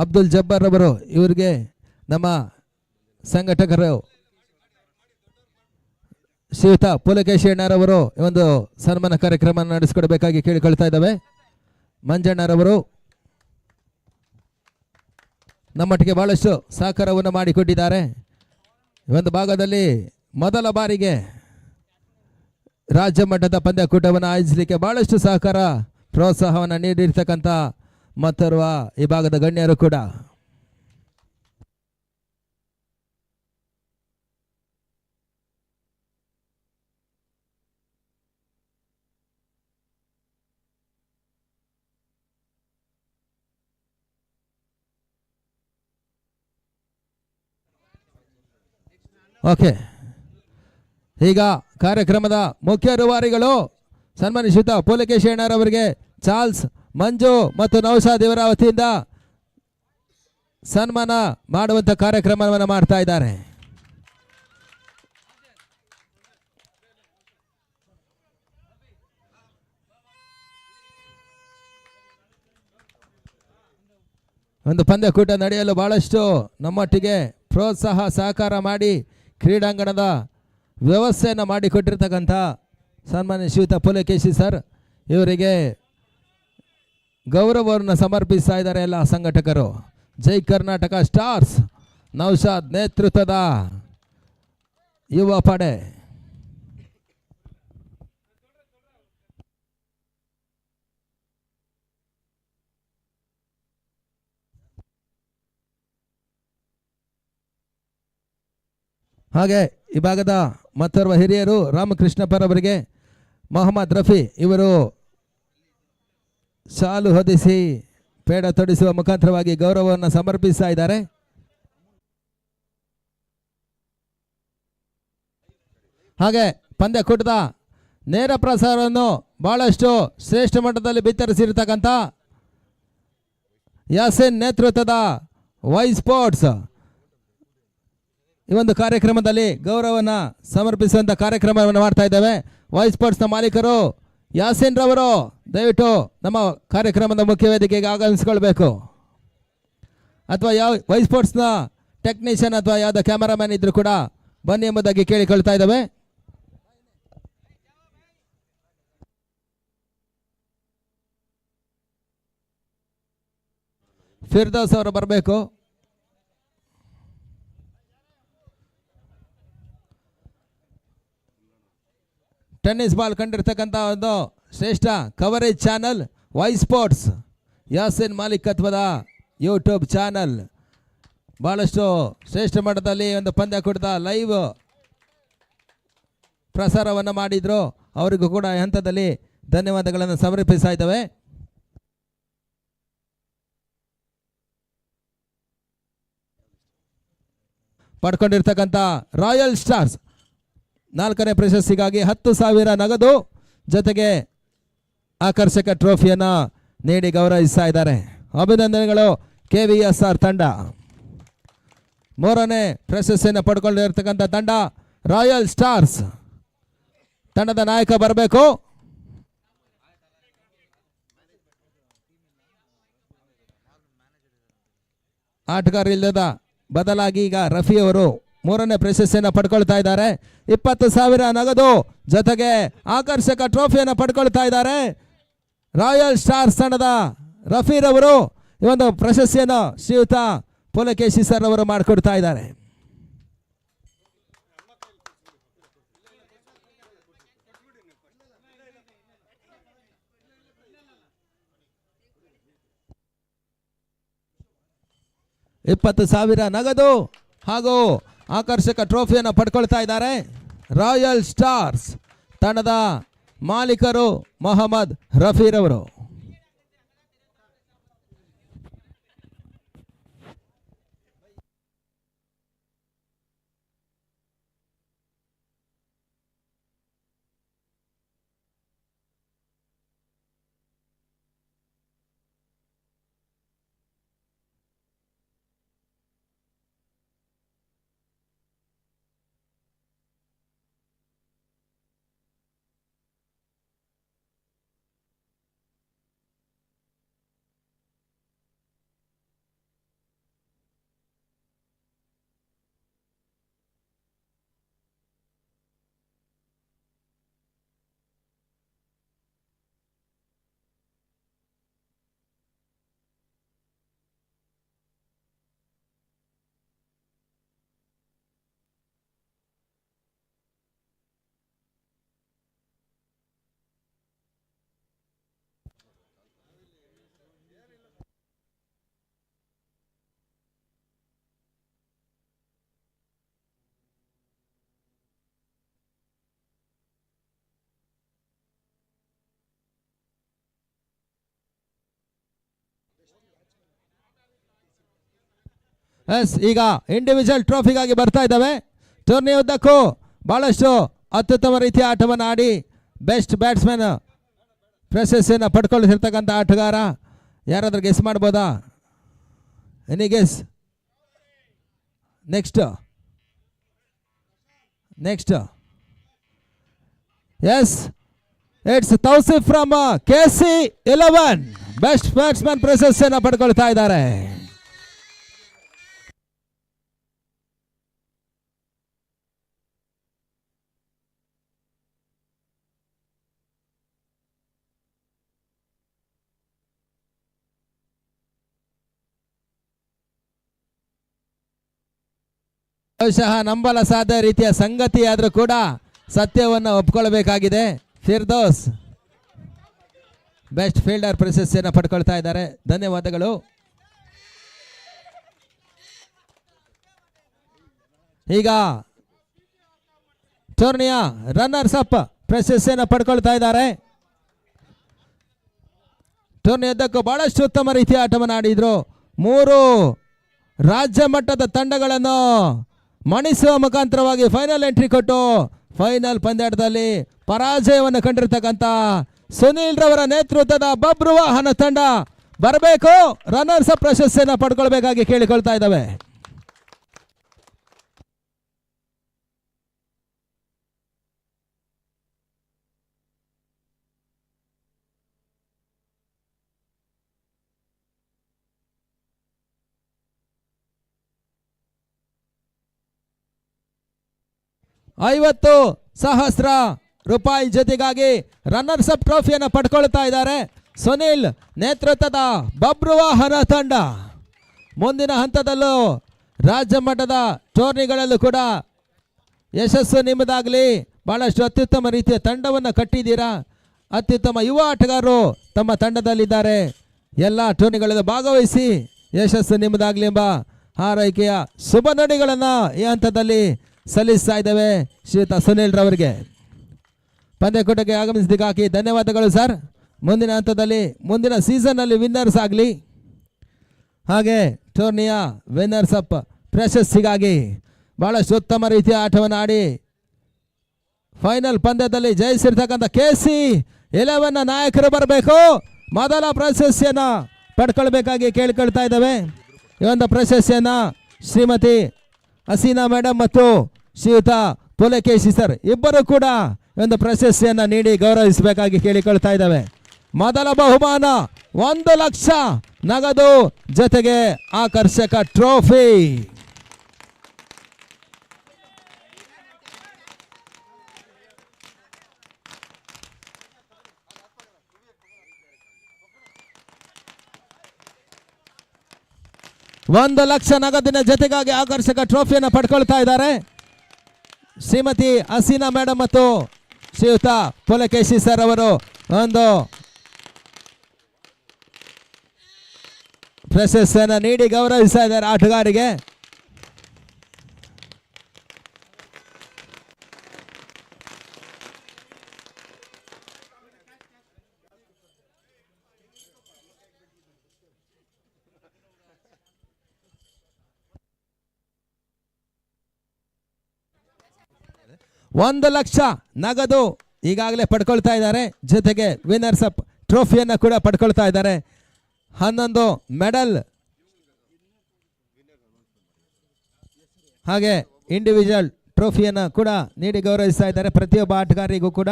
ಅಬ್ದುಲ್ ಜಬ್ಬಾರ್ ಅವರು. ಇವರಿಗೆ ನಮ್ಮ ಸಂಘಟಕರು ಶ್ರೀಯುತ ಪುಲಕೇಶಣ್ಣರವರು ಒಂದು ಸನ್ಮಾನ ಕಾರ್ಯಕ್ರಮ ನಡೆಸಿಕೊಡಬೇಕಾಗಿ ಕೇಳಿಕೊಳ್ತಾ ಇದ್ದಾವೆ. ಮಂಜಣ್ಣರವರು ನಮ್ಮೊಟ್ಟಿಗೆ ಬಹಳಷ್ಟು ಸಹಕಾರವನ್ನು ಮಾಡಿಕೊಟ್ಟಿದ್ದಾರೆ. ಒಂದು ಭಾಗದಲ್ಲಿ ಮೊದಲ ಬಾರಿಗೆ ರಾಜ್ಯ ಮಟ್ಟದ ಪಂದ್ಯಕೂಟವನ್ನು ಆಯೋಜಿಸಲಿಕ್ಕೆ ಬಹಳಷ್ಟು ಸಹಕಾರ ಪ್ರೋತ್ಸಾಹವನ್ನು ನೀಡಿರ್ತಕ್ಕಂಥ ಮತ್ತೋರ್ವ ಈ ಭಾಗದ ಗಣ್ಯರು ಕೂಡ. ಓಕೆ, ಈಗ ಕಾರ್ಯಕ್ರಮದ ಮುಖ್ಯ ರೂವಾರಿಗಳು ಸನ್ಮಾನಿಸಿದ ಪುಲಕೇಶಣ್ಣರವರಿಗೆ ಚಾರ್ಲ್ಸ್, ಮಂಜು ಮತ್ತು ನೌಷಾದ್ ಇವರ ವತಿಯಿಂದ ಸನ್ಮಾನ ಮಾಡುವಂಥ ಕಾರ್ಯಕ್ರಮವನ್ನು ಮಾಡ್ತಾ ಇದ್ದಾರೆ. ಒಂದು ಪಂದ್ಯಕೂಟ ನಡೆಯಲು ಬಹಳಷ್ಟು ನಮ್ಮೊಟ್ಟಿಗೆ ಪ್ರೋತ್ಸಾಹ ಸಹಕಾರ ಮಾಡಿ ಕ್ರೀಡಾಂಗಣದ ವ್ಯವಸ್ಥೆಯನ್ನು ಮಾಡಿಕೊಟ್ಟಿರ್ತಕ್ಕಂಥ ಸನ್ಮಾನ್ಯ ಶ್ರೀಯುತ ಪುಲಕೇಶಿ ಸರ್ ಇವರಿಗೆ ಗೌರವವನ್ನು ಸಮರ್ಪಿಸ್ತಾ ಇದ್ದಾರೆ ಎಲ್ಲ ಸಂಘಟಕರು. ಜೈ ಕರ್ನಾಟಕ ಸ್ಟಾರ್ಸ್ ನೌಶಾದ್ ನೇತೃತ್ವದ ಯುವ ಪಡೆ. ಹಾಗೆ ಈ ಭಾಗದ ಮತ್ತೋರ್ವ ಹಿರಿಯರು ರಾಮಕೃಷ್ಣಪ್ಪರವರಿಗೆ ಮೊಹಮ್ಮದ್ ರಫಿ ಇವರು ಶಾಲು ಹೊದಿಸಿ ಪೇಡ ತೊಡಿಸುವ ಮುಖಾಂತರವಾಗಿ ಗೌರವವನ್ನು ಸಮರ್ಪಿಸ್ತಾ ಇದ್ದಾರೆ. ಹಾಗೆ ಪಂದ್ಯಕೂಟದ ನೇರ ಪ್ರಸಾರವನ್ನು ಬಹಳಷ್ಟು ಶ್ರೇಷ್ಠ ಮಟ್ಟದಲ್ಲಿ ಬಿತ್ತರಿಸಿರ್ತಕ್ಕಂಥ ಯಾಸಿನ್ ನೇತೃತ್ವದ ವೈ ಸ್ಪೋರ್ಟ್ಸ್ ಈ ಒಂದು ಕಾರ್ಯಕ್ರಮದಲ್ಲಿ ಗೌರವವನ್ನು ಸಮರ್ಪಿಸುವಂಥ ಕಾರ್ಯಕ್ರಮವನ್ನು ಮಾಡ್ತಾ ಇದ್ದೇವೆ. ವೈ ಸ್ಪೋರ್ಟ್ಸ್ನ ಮಾಲೀಕರು ಯಾಸಿನ್ ರವರು ದಯವಿಟ್ಟು ನಮ್ಮ ಕಾರ್ಯಕ್ರಮದ ಮುಖ್ಯ ವೇದಿಕೆಗೆ ಆಗಮಿಸಿಕೊಳ್ಬೇಕು. ಅಥವಾ ಯಾವ ವೈ ಸ್ಪೋರ್ಟ್ಸ್ನ ಟೆಕ್ನಿಷಿಯನ್ ಅಥವಾ ಯಾವುದೋ ಕ್ಯಾಮರಾಮ್ಯಾನ್ ಇದ್ರೂ ಕೂಡ ಬನ್ನಿ ಎಂಬುದಾಗಿ ಕೇಳಿಕೊಳ್ತಾ ಇದ್ದೇವೆ. ಫಿರ್ದೌಸ್ ಅವರು ಬರಬೇಕು. ಟೆನ್ನಿಸ್ ಬಾಲ್ ಕಂಡಿರ್ತಕ್ಕಂಥ ಒಂದು ಶ್ರೇಷ್ಠ coverage channel Y sports Yasin ಮಾಲೀಕತ್ವದ ಯೂಟ್ಯೂಬ್ ಚಾನಲ್ ಭಾಳಷ್ಟು ಶ್ರೇಷ್ಠ ಮಟ್ಟದಲ್ಲಿ ಒಂದು ಪಂದ್ಯಕೂಟದ ಲೈವ್ ಪ್ರಸಾರವನ್ನು ಮಾಡಿದ್ರು. ಅವರಿಗೂ ಕೂಡ ಈ ಹಂತದಲ್ಲಿ ಧನ್ಯವಾದಗಳನ್ನು ಸಮರ್ಪಿಸ್ತಾ ಇದ್ದೇವೆ. ಪಡ್ಕೊಂಡಿರ್ತಕ್ಕಂಥ ರಾಯಲ್ ಸ್ಟಾರ್ಸ್ 4ನೇ ಪ್ರಶಸ್ತಿಗಾಗಿ 10,000 ನಗದು ಜೊತೆಗೆ ಆಕರ್ಷಕ ಟ್ರೋಫಿಯನ್ನು ನೀಡಿ ಗೌರವಿಸ್ತಾ ಇದ್ದಾರೆ. ಅಭಿನಂದನೆಗಳು KVSR ತಂಡ. 3ನೇ ಪ್ರಶಸ್ತಿಯನ್ನು ಪಡ್ಕೊಂಡಿರ್ತಕ್ಕಂಥ ತಂಡ ರಾಯಲ್ ಸ್ಟಾರ್ಸ್ ತಂಡದ ನಾಯಕ ಬರಬೇಕು. ಆಟಗಾರ ಇಲ್ಲದ ಬದಲಾಗಿ ಈಗ ರಫಿ ಅವರು 3ನೇ ಪ್ರಶಸ್ತಿಯನ್ನು ಪಡ್ಕೊಳ್ತಾ ಇದ್ದಾರೆ. 20,000 ನಗದು ಜೊತೆಗೆ ಆಕರ್ಷಕ ಟ್ರೋಫಿಯನ್ನು ಪಡ್ಕೊಳ್ತಾ ಇದ್ದಾರೆ. ರಾಯಲ್ ಸ್ಟಾರ್ಸ್ ತಂಡದ ರಫೀರವರು ಈ ಒಂದು ಪ್ರಶಸ್ತಿಯನ್ನು ಶ್ರೀಯುತ ಪುಲಕೇಶಿ ಸರ್ ಅವರು ಮಾಡಿಕೊಡ್ತಾ ಇದ್ದಾರೆ. $20,000 ನಗದು ಹಾಗೂ ಆಕರ್ಷಕ ಟ್ರೋಫಿಯನ್ನು ಪಡ್ಕೊಳ್ತಾ ಇದ್ದಾರೆ. ರಾಯಲ್ ಸ್ಟಾರ್ಸ್ ತಂಡದ ಮಾಲೀಕರು ಮೊಹಮ್ಮದ್ ರಫೀರವರು. ಎಸ್, ಈಗ ಇಂಡಿವಿಜುವಲ್ ಟ್ರೋಫಿಗಾಗಿ ಬರ್ತಾ ಇದ್ದಾವೆ. ಟೂರ್ನಿ ಉದ್ದಕ್ಕೂ ಭಾಳಷ್ಟು ಅತ್ಯುತ್ತಮ ರೀತಿಯ ಆಟವನ್ನು ಆಡಿ ಬೆಸ್ಟ್ ಬ್ಯಾಟ್ಸ್ಮನ್ ಪ್ರಶಸ್ತಿಯನ್ನು ಪಡ್ಕೊಳ್ಳಿರ್ತಕ್ಕಂಥ ಆಟಗಾರ ಯಾರಾದ್ರೂ ಗೆಸ್ ಮಾಡ್ಬೋದಾ? Any guess? Next yes, it's Tausif from KC11 best batsman ಪ್ರಶಸ್ತಿಯನ್ನು ಪಡ್ಕೊಳ್ತಾ ಇದ್ದಾರೆ. ಬಹುಶಃ ನಂಬಲ ಸಾಧ್ಯ ರೀತಿಯ ಸಂಗತಿ ಆದರೂ ಕೂಡ ಸತ್ಯವನ್ನು ಒಪ್ಕೊಳ್ಬೇಕಾಗಿದೆ. ಫಿರ್ದೋಸ್ ಬೆಸ್ಟ್ ಫೀಲ್ಡರ್ ಪ್ರಶಸ್ತಿಯನ್ನು ಪಡ್ಕೊಳ್ತಾ ಇದ್ದಾರೆ. ಧನ್ಯವಾದಗಳು. ಈಗ ಟೂರ್ನಿಯ ರನ್ನರ್ಸ್ ಅಪ್ ಪ್ರಶಸ್ತಿಯನ್ನು ಪಡ್ಕೊಳ್ತಾ ಇದ್ದಾರೆ. ಟೂರ್ನಿಯುದ್ದಕ್ಕೂ ಬಹಳಷ್ಟು ಉತ್ತಮ ರೀತಿಯ ಆಟವನ್ನು ಆಡಿದ್ರು. 3 ರಾಜ್ಯ ಮಟ್ಟದ ತಂಡಗಳನ್ನು ಮಣಿಸುವ ಮುಖಾಂತರವಾಗಿ ಫೈನಲ್ ಎಂಟ್ರಿ ಕೊಟ್ಟು ಫೈನಲ್ ಪಂದ್ಯಾಟದಲ್ಲಿ ಪರಾಜಯವನ್ನು ಕಂಡಿರ್ತಕ್ಕಂಥ ಸುನೀಲ್ ರವರ ನೇತೃತ್ವದ ಬಬ್ರು ವಾಹನ ತಂಡ ಬರಬೇಕು, ರನ್ನರ್ಸ್ ಅಪ್ ಪ್ರಶಸ್ತಿಯನ್ನು ಪಡ್ಕೊಳ್ಬೇಕಾಗಿ ಕೇಳಿಕೊಳ್ತಾ ಇದ್ದಾವೆ. ₹50,000 ಜೊತೆಗಾಗಿ ರನ್ನರ್ಸ್ ಅಪ್ ಟ್ರೋಫಿಯನ್ನು ಪಡ್ಕೊಳ್ತಾ ಇದ್ದಾರೆ ಸುನಿಲ್ ನೇತೃತ್ವದ ಬಬ್ರು ವಾಹನ ತಂಡ. ಮುಂದಿನ ಹಂತದಲ್ಲೂ ರಾಜ್ಯ ಮಟ್ಟದ ಟೂರ್ನಿಗಳಲ್ಲೂ ಕೂಡ ಯಶಸ್ಸು ನಿಮ್ಮದಾಗಲಿ. ಬಹಳಷ್ಟು ಅತ್ಯುತ್ತಮ ರೀತಿಯ ತಂಡವನ್ನು ಕಟ್ಟಿದ್ದೀರಾ. ಅತ್ಯುತ್ತಮ ಯುವ ಆಟಗಾರರು ತಮ್ಮ ತಂಡದಲ್ಲಿದ್ದಾರೆ. ಎಲ್ಲ ಟೂರ್ನಿಗಳಲ್ಲಿ ಭಾಗವಹಿಸಿ ಯಶಸ್ಸು ನಿಮ್ಮದಾಗಲಿ ಎಂಬ ಹಾರೈಕೆಯ ಶುಭ ನುಡಿಗಳನ್ನು ಈ ಹಂತದಲ್ಲಿ ಸಲ್ಲಿಸ್ತಾ ಇದ್ದೇವೆ ಶ್ರೀಯುತ ಸುನೀಲ್ ರವರಿಗೆ. ಪಂದ್ಯಕೂಟಕ್ಕೆ ಆಗಮಿಸಿದ್ದಕ್ಕಾಗಿ ಧನ್ಯವಾದಗಳು ಸರ್. ಮುಂದಿನ ಹಂತದಲ್ಲಿ ಮುಂದಿನ ಸೀಸನ್ನಲ್ಲಿ ವಿನ್ನರ್ಸ್ ಆಗಲಿ, ಹಾಗೆ ಟೂರ್ನಿಯ ವಿನ್ನರ್ಸ್ ಅಪ್ ಪ್ರಶಸ್ತಿಗಾಗಿ ಬಹಳಷ್ಟು ಉತ್ತಮ ರೀತಿಯ ಆಟವನ್ನು ಆಡಿ ಫೈನಲ್ ಪಂದ್ಯದಲ್ಲಿ ಜಯಿಸಿರ್ತಕ್ಕಂಥ KC11 ನಾಯಕರು ಬರಬೇಕು. ಮೊದಲ ಪ್ರಶಸ್ತಿಯನ್ನು ಪಡ್ಕೊಳ್ಬೇಕಾಗಿ ಕೇಳಿಕೊಳ್ತಾ ಇದ್ದೇವೆ. ಈ ಒಂದು ಪ್ರಶಸ್ತಿಯನ್ನು ಶ್ರೀಮತಿ ಹಸೀನಾ ಮೇಡಮ್ ಮತ್ತು ಶ್ರೀಯುತ ಪುಲಕೇಶಿ ಸರ್ ಇಬ್ಬರು ಕೂಡ ಒಂದು ಪ್ರಶಸ್ತಿಯನ್ನು ನೀಡಿ ಗೌರವಿಸಬೇಕಾಗಿ ಕೇಳಿಕೊಳ್ತಾ ಇದ್ದಾವೆ. ಮೊದಲ ಬಹುಮಾನ 1 ಲಕ್ಷ ನಗದು ಜೊತೆಗೆ ಆಕರ್ಷಕ ಟ್ರೋಫಿ. $1 ಲಕ್ಷ ನಗದಿನ ಜೊತೆಗಾಗಿ ಆಕರ್ಷಕ ಟ್ರೋಫಿಯನ್ನು ಪಡ್ಕೊಳ್ತಾ ಇದ್ದಾರೆ ಶ್ರೀಮತಿ ಹಸೀನಾ ಮೇಡಮ್ ಮತ್ತು ಶ್ರೀಯುತ ಪುಲಕೇಶಿ ಸರ್ ಅವರು. ಒಂದು ಪ್ರಶಸ್ತಿಯನ್ನು ನೀಡಿ ಗೌರವಿಸ್ತಾ ಇದ್ದಾರೆ ಆಟಗಾರಿಗೆ. $1 ಲಕ್ಷ ನಗದು ಈಗಾಗಲೇ ಪಡ್ಕೊಳ್ತಾ ಇದ್ದಾರೆ. ಜೊತೆಗೆ ವಿನ್ನರ್ಸ್ ಅಪ್ ಟ್ರೋಫಿಯನ್ನು ಕೂಡ ಪಡ್ಕೊಳ್ತಾ ಇದ್ದಾರೆ. 11 ಮೆಡಲ್ ಹಾಗೆ ಇಂಡಿವಿಜುವಲ್ ಟ್ರೋಫಿಯನ್ನು ಕೂಡ ನೀಡಿ ಗೌರವಿಸ್ತಾ ಇದ್ದಾರೆ. ಪ್ರತಿಯೊಬ್ಬ ಆಟಗಾರರಿಗೂ ಕೂಡ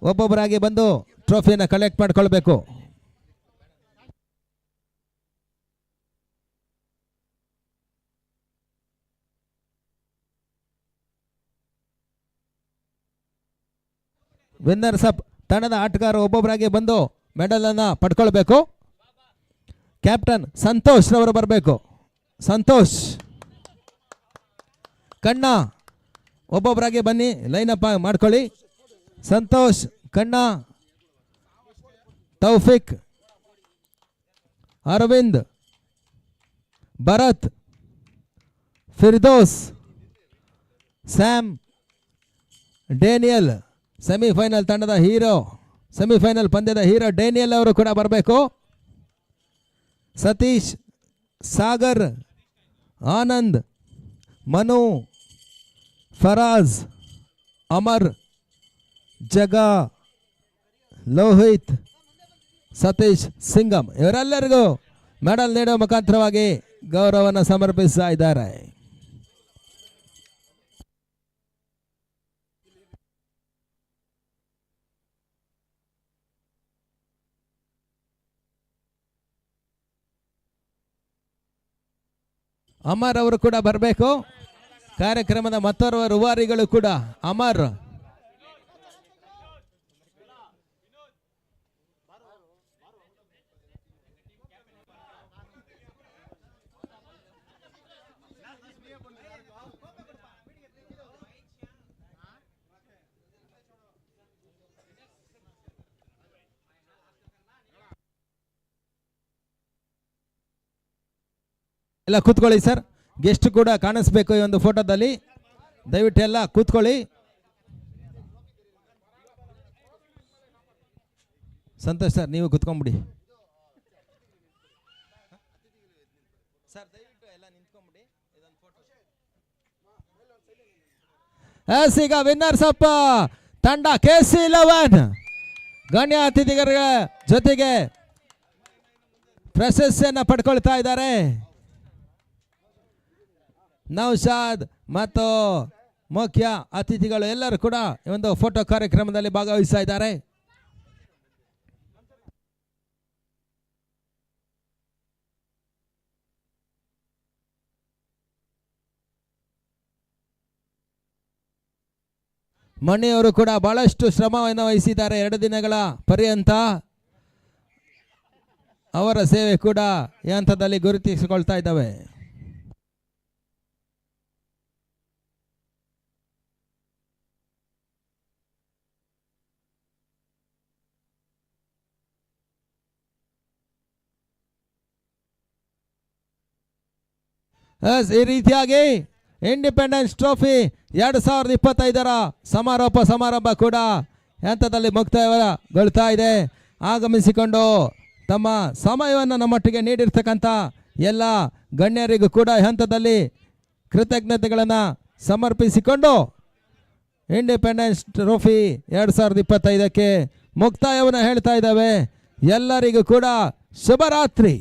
ಒಬ್ಬೊಬ್ಬರಾಗಿ ಬಂದು ಟ್ರೋಫಿಯನ್ನು ಕಲೆಕ್ಟ್ ಮಾಡ್ಕೊಳ್ಬೇಕು. ವಿನ್ನರ್ಸ್ ಅಪ್ ತಂಡದ ಆಟಗಾರರು ಒಬ್ಬೊಬ್ಬರಾಗಿ ಬಂದು ಮೆಡಲನ್ನು ಪಡ್ಕೊಳ್ಬೇಕು. ಕ್ಯಾಪ್ಟನ್ ಸಂತೋಷ್ ರವರು ಬರಬೇಕು. ಸಂತೋಷ್, ಕಣ್ಣ ಒಬ್ಬೊಬ್ಬರಾಗಿ ಬನ್ನಿ, ಲೈನಪ್ ಮಾಡ್ಕೊಳ್ಳಿ. Santosh, Kanna, Taufiq, Arvind, Bharat, Firdos, Sam, Daniel, semifinal ತಂಡದ ಹೀರೋ, ಸೆಮಿಫೈನಲ್ ಪಂದ್ಯದ ಹೀರೋ ಡೇನಿಯಲ್ ಅವರು ಕೂಡ ಬರಬೇಕು. ಸತೀಶ್, ಸಾಗರ್, ಆನಂದ್, ಮನು, ಫರಾಜ್, ಅಮರ್, ಜಗಾ, ಲೋಹಿತ್, ಸತೀಶ್, ಸಿಂಗಮ್ ಇವರೆಲ್ಲರಿಗೂ ಮೆಡಲ್ ನೀಡುವ ಮುಖಾಂತರವಾಗಿ ಗೌರವವನ್ನು ಸಮರ್ಪಿಸ್ತಾ ಇದ್ದಾರೆ. ಅಮರ್ ಅವರು ಕೂಡ ಬರಬೇಕು. ಕಾರ್ಯಕ್ರಮದ ಮತ್ತೋರ್ವ ರೂವಾರಿಗಳು ಕೂಡ ಅಮರ್, ಎಲ್ಲ ಕೂತ್ಕೊಳ್ಳಿ ಸರ್. ಗೆಸ್ಟ್ ಕೂಡ ಕಾಣಿಸ್ಬೇಕು ಈ ಒಂದು ಫೋಟೋದಲ್ಲಿ. ದಯವಿಟ್ಟು ಎಲ್ಲ ಕೂತ್ಕೊಳ್ಳಿ. ಸಂತೋಷ್ ಸರ್ ನೀವು ಕೂತ್ಕೊಂಡ್ಬಿಡಿ. ಈಗ ವಿನ್ನರ್ಸ್ ಅಪ್ ತಂಡ KC11 ಗಣ್ಯ ಅತಿಥಿಗಳ ಜೊತೆಗೆ ಪ್ರಶಸ್ತಿಯನ್ನು ಪಡ್ಕೊಳ್ತಾ ಇದ್ದಾರೆ. ನೌಶಾದ್ ಮತ್ತು ಮುಖ್ಯ ಅತಿಥಿಗಳು ಎಲ್ಲರೂ ಕೂಡ ಈ ಒಂದು ಫೋಟೋ ಕಾರ್ಯಕ್ರಮದಲ್ಲಿ ಭಾಗವಹಿಸ್ತಾ ಇದ್ದಾರೆ. ಮಣಿಯವರು ಕೂಡ ಬಹಳಷ್ಟು ಶ್ರಮವನ್ನು ವಹಿಸಿದ್ದಾರೆ 2 ದಿನಗಳ ಪರ್ಯಂತ. ಅವರ ಸೇವೆ ಕೂಡ ಈ ಹಂತದಲ್ಲಿ ಗುರುತಿಸಿಕೊಳ್ತಾ ಇದ್ದಾವೆ. ಈ ರೀತಿಯಾಗಿ ಇಂಡಿಪೆಂಡೆನ್ಸ್ ಟ್ರೋಫಿ 2025 ಸಮಾರೋಪ ಸಮಾರಂಭ ಕೂಡ ಹಂತದಲ್ಲಿ ಮುಕ್ತಾಯಗೊಳ್ತಾ ಇದೆ. ಆಗಮಿಸಿಕೊಂಡು ತಮ್ಮ ಸಮಯವನ್ನು ನಮ್ಮೊಟ್ಟಿಗೆ ನೀಡಿರ್ತಕ್ಕಂಥ ಎಲ್ಲ ಗಣ್ಯರಿಗೂ ಕೂಡ ಈ ಹಂತದಲ್ಲಿ ಕೃತಜ್ಞತೆಗಳನ್ನು ಸಮರ್ಪಿಸಿಕೊಂಡು ಇಂಡಿಪೆಂಡೆನ್ಸ್ ಟ್ರೋಫಿ 2025ಕ್ಕೆ ಮುಕ್ತಾಯವನ್ನು ಹೇಳ್ತಾ ಇದ್ದಾವೆ. ಎಲ್ಲರಿಗೂ ಕೂಡ ಶುಭರಾತ್ರಿ.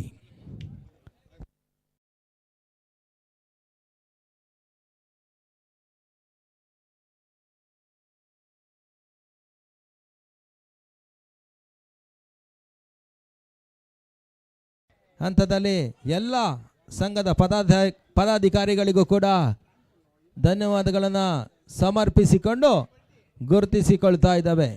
ಹಂತದಲ್ಲಿ ಎಲ್ಲ ಸಂಘದ ಪದಾಧಿಕಾರಿಗಳಿಗೂ ಕೂಡ ಧನ್ಯವಾದಗಳನ್ನು ಸಮರ್ಪಿಸಿಕೊಂಡು ಗುರುತಿಸಿಕೊಳ್ತಾ ಇದ್ದಾವೆ.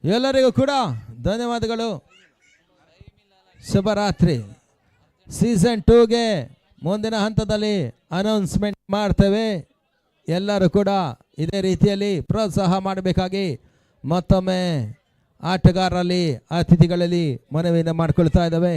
ಎಲ್ಲರಿಗೂ ಕೂಡ ಧನ್ಯವಾದಗಳು. ಶುಭರಾತ್ರಿ. ಸೀಸನ್ 2ಗೆ ಮುಂದಿನ ಹಂತದಲ್ಲಿ ಅನೌನ್ಸ್ಮೆಂಟ್ ಮಾಡ್ತೇವೆ. ಎಲ್ಲರೂ ಕೂಡ ಇದೇ ರೀತಿಯಲ್ಲಿ ಪ್ರೋತ್ಸಾಹ ಮಾಡಬೇಕಾಗಿ ಮತ್ತೊಮ್ಮೆ ಆಟಗಾರರಲ್ಲಿ ಅತಿಥಿಗಳಲ್ಲಿ ಮನವಿಯನ್ನು ಮಾಡಿಕೊಳ್ತಾ ಇದ್ದಾವೆ.